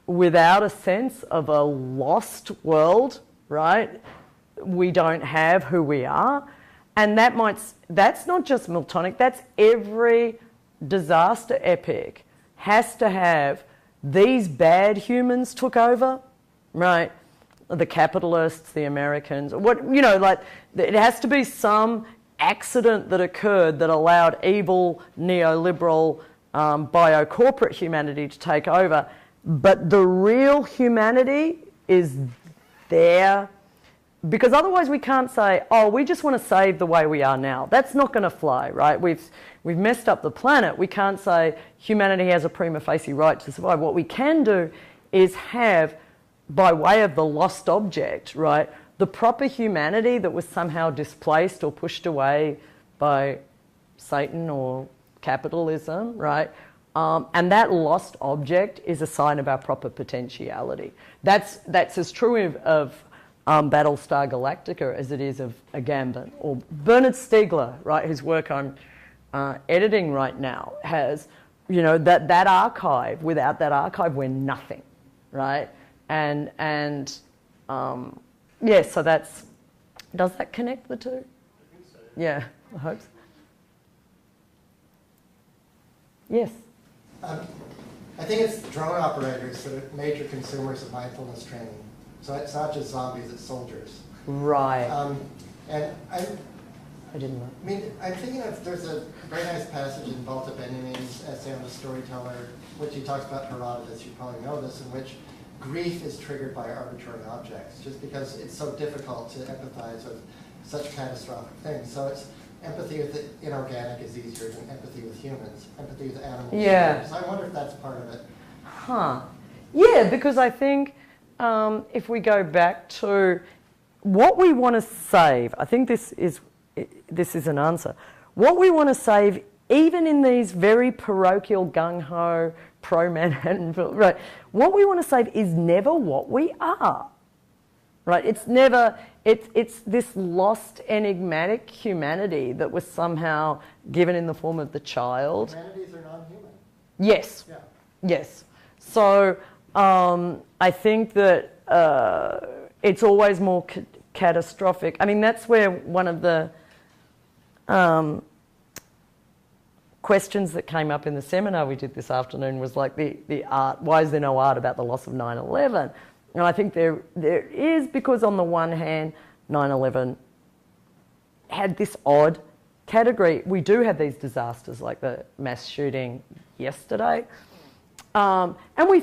without a sense of a lost world, right? We don't have who we are. And that's not just Miltonic, that's every disaster epic has to have these bad humans took over, right? The capitalists, the Americans, it has to be some accident that occurred that allowed evil, neoliberal, bio-corporate humanity to take over. But the real humanity is there, because otherwise we can't say, oh, we just want to save the way we are now. That's not going to fly, right? We've messed up the planet. We can't say humanity has a prima facie right to survive. What we can do is have, by way of the lost object, right, the proper humanity that was somehow displaced or pushed away by Satan or capitalism, right? And that lost object is a sign of our proper potentiality. That's as true of Battlestar Galactica as it is of a Gambit. Or Bernard Stiegler, right, whose work I'm editing right now, has, that archive. Without that archive, we're nothing, right? So does that connect the two? I think so. Yeah, I hope so. Yes? I think it's drone operators that are major consumers of mindfulness training. So it's not just zombies, it's soldiers. Right. And I didn't know. I mean, I'm thinking there's a very nice passage in Walter Benjamin's essay on the storyteller, which he talks about Herodotus, you probably know this, in which grief is triggered by arbitrary objects, just because it's so difficult to empathize with such catastrophic things. So it's empathy with the inorganic is easier than empathy with humans. Empathy with animals. Yeah. So I wonder if that's part of it. Huh. Yeah, because I think if we go back to what we want to save, I think this is an answer. What we want to save, even in these very parochial, gung-ho, pro-Manhattan, right, what we want to save is never what we are. Right? It's never, it's this lost, enigmatic humanity that was somehow given in the form of the child. Humanities are non-human. Yes. Yeah. Yes. So I think that it's always more catastrophic. I mean, that's where one of the questions that came up in the seminar we did this afternoon was like the art. Why is there no art about the loss of 9/11? And I think there is, because on the one hand, 9/11 had this odd category. We do have these disasters like the mass shooting yesterday, and we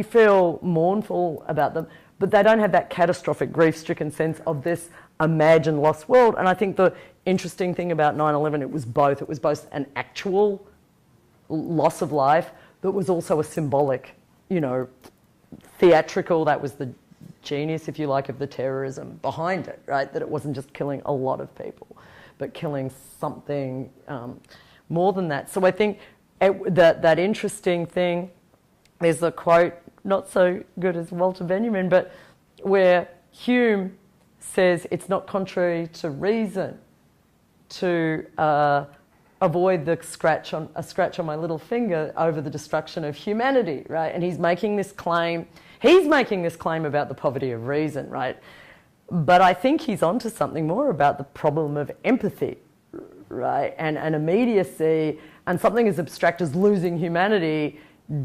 feel mournful about them, but they don't have that catastrophic, grief-stricken sense of this imagined lost world. And I think the interesting thing about 9/11, it was both. It was both an actual loss of life, but was also a symbolic, theatrical. That was the genius, if you like, of the terrorism behind it, right? That it wasn't just killing a lot of people, but killing something more than that. So I think that interesting thing, there's a quote, not so good as Walter Benjamin, but where Hume says it's not contrary to reason to avoid a scratch on my little finger over the destruction of humanity, right? And he's making this claim about the poverty of reason, right? But I think he's onto something more about the problem of empathy, right? And immediacy, and something as abstract as losing humanity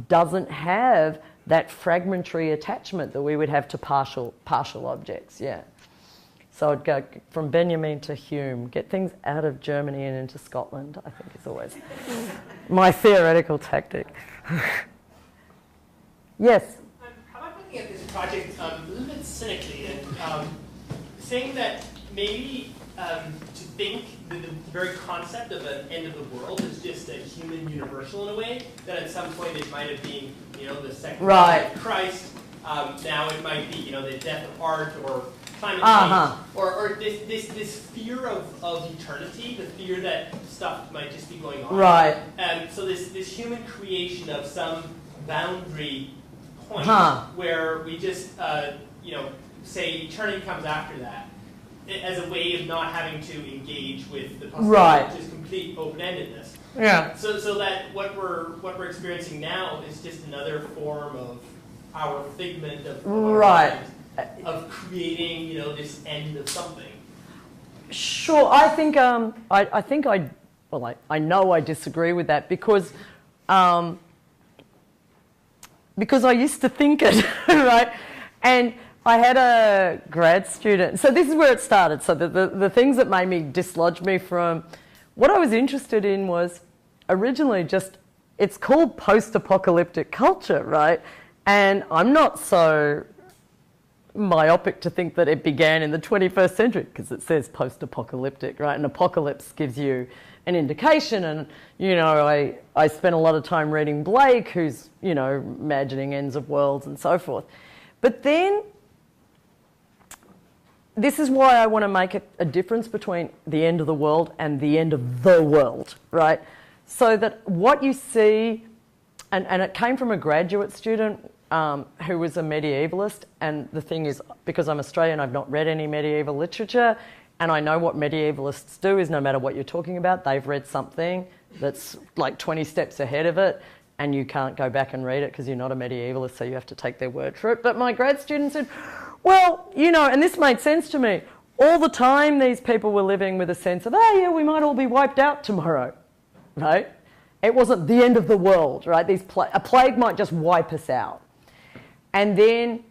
doesn't have that fragmentary attachment that we would have to partial objects, yeah. So I'd go from Benjamin to Hume, get things out of Germany and into Scotland, I think is always my theoretical tactic. Yes? How about looking at this project a little bit cynically and saying that maybe to think that the very concept of an end of the world is just a human universal in a way, that at some point it might have been, the second coming of Christ, now it might be, the death of art or climate change, or this fear of eternity, the fear that stuff might just be going on. Right. So this human creation of some boundary point where we just, say eternity comes after that, as a way of not having to engage with the possibility, which is complete open-endedness. Yeah. So that what we're experiencing now is just another form of our figment of our minds, of creating, this end of something. Sure, I think I know I disagree with that because I used to think it, right? And I had a grad student. So this is where it started. So the things that made me dislodge me from what I was interested in was originally just, it's called post-apocalyptic culture, right? And I'm not so myopic to think that it began in the 21st century because it says post-apocalyptic, right? And apocalypse gives you an indication. And, I spent a lot of time reading Blake, who's, imagining ends of worlds and so forth. But then this is why I want to make a difference between the end of the world and the end of the world, right? So that what you see, and it came from a graduate student who was a medievalist, and the thing is, because I'm Australian, I've not read any medieval literature, and I know what medievalists do is no matter what you're talking about, they've read something that's like 20 steps ahead of it, and you can't go back and read it because you're not a medievalist, so you have to take their word for it. But my grad student said, well, and this made sense to me. All the time these people were living with a sense of, oh yeah, we might all be wiped out tomorrow, right? It wasn't the end of the world, right? A plague might just wipe us out. And then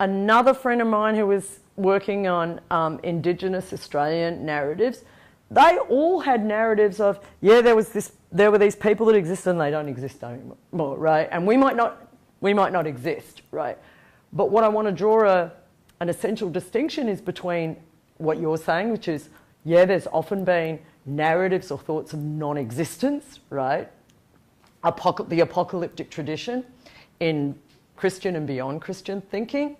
another friend of mine who was working on Indigenous Australian narratives, they all had narratives of, yeah, there were these people that existed and they don't exist anymore, right? And we might not exist, right? But what I want to draw an essential distinction is between what you're saying, which is yeah, there's often been narratives or thoughts of non-existence, right? The apocalyptic tradition in Christian and beyond Christian thinking.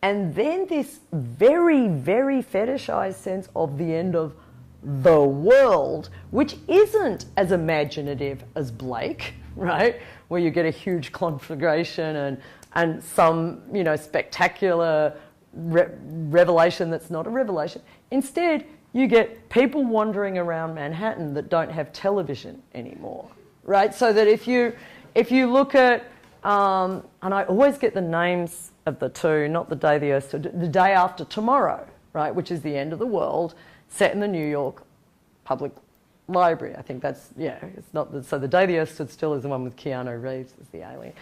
And then this very, very fetishized sense of the end of the world, which isn't as imaginative as Blake, right? Where you get a huge conflagration and some, you know, spectacular revelation that's not a revelation. Instead, you get people wandering around Manhattan that don't have television anymore, right? So that if you look at, and I always get the names of the two, not the day the Earth stood, the day after tomorrow, right, which is the end of the world, set in the New York Public Library. I think that's, yeah, it's not, so the day the Earth stood still is the one with Keanu Reeves as the alien.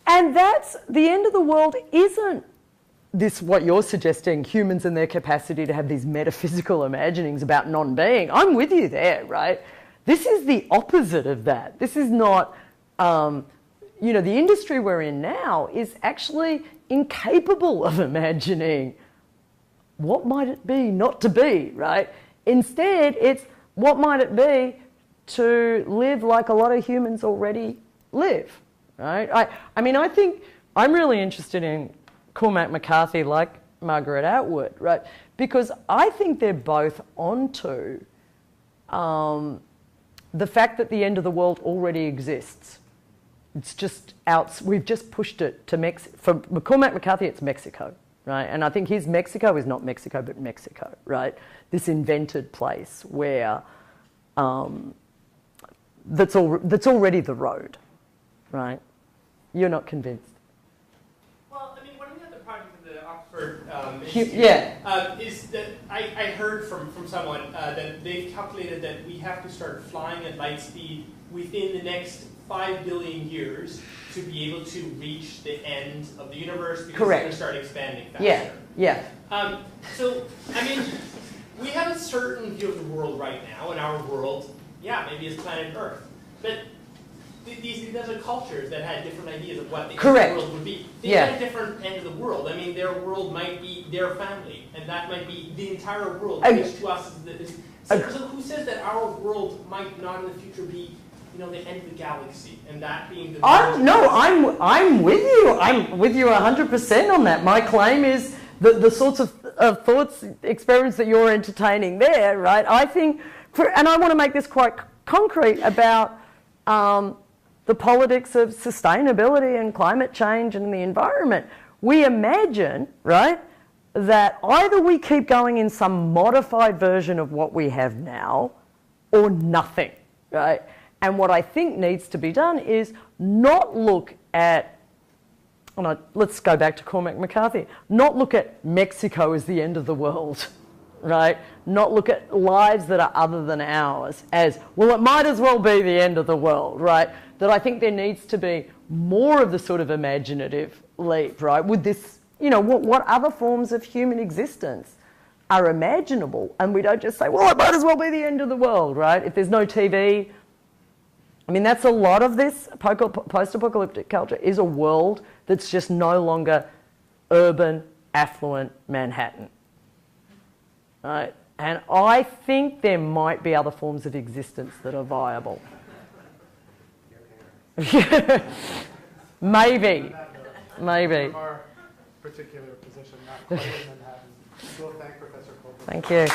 And that's, the end of the world isn't this, what you're suggesting, humans and their capacity to have these metaphysical imaginings about non-being. I'm with you there, right? This is the opposite of that. This is not, you know, the industry we're in now is actually incapable of imagining what might it be not to be, right? Instead, it's what might it be to live like a lot of humans already live, right? I mean, I think I'm really interested in Cormac McCarthy, like Margaret Atwood, right? Because I think they're both onto the fact that the end of the world already exists. It's just out, we've just pushed it to Mexico. For Cormac McCarthy, it's Mexico, right? And I think his Mexico is not Mexico, but Mexico, right? This invented place where that's already the road, right? You're not convinced. Well, I mean, one of the other projects of the Oxford is that I heard from someone that they've calculated that we have to start flying at light speed within the next 5 billion years to be able to reach the end of the universe because Correct. it's going to start expanding faster. Yeah. So, I mean, we have a certain view of the world right now, and our world, yeah, maybe is planet Earth. But these other cultures that had different ideas of what the end of the world would be, they had a different end of the world. I mean, their world might be their family, and that might be the entire world, which to us is so who says that our world might not in the future be, you know, the end of the galaxy, and that being the... I'm with you. I'm with you 100% on that. My claim is that the sorts of thoughts, experiments that you're entertaining there, right? I think, and I want to make this quite concrete about the politics of sustainability and climate change and the environment. We imagine, right, that either we keep going in some modified version of what we have now or nothing, right? And what I think needs to be done is not look at, let's go back to Cormac McCarthy, not look at Mexico as the end of the world, right? Not look at lives that are other than ours as, well, it might as well be the end of the world, right? That I think there needs to be more of the sort of imaginative leap, right? With this, you know, what other forms of human existence are imaginable? And we don't just say, well, it might as well be the end of the world, right? If there's no TV, I mean, that's a lot of this post-apocalyptic culture is a world that's just no longer urban, affluent Manhattan, right? And I think there might be other forms of existence that are viable. Maybe. From our particular position, not quite in Manhattan. We'll thank Professor Colebrook. Thank you.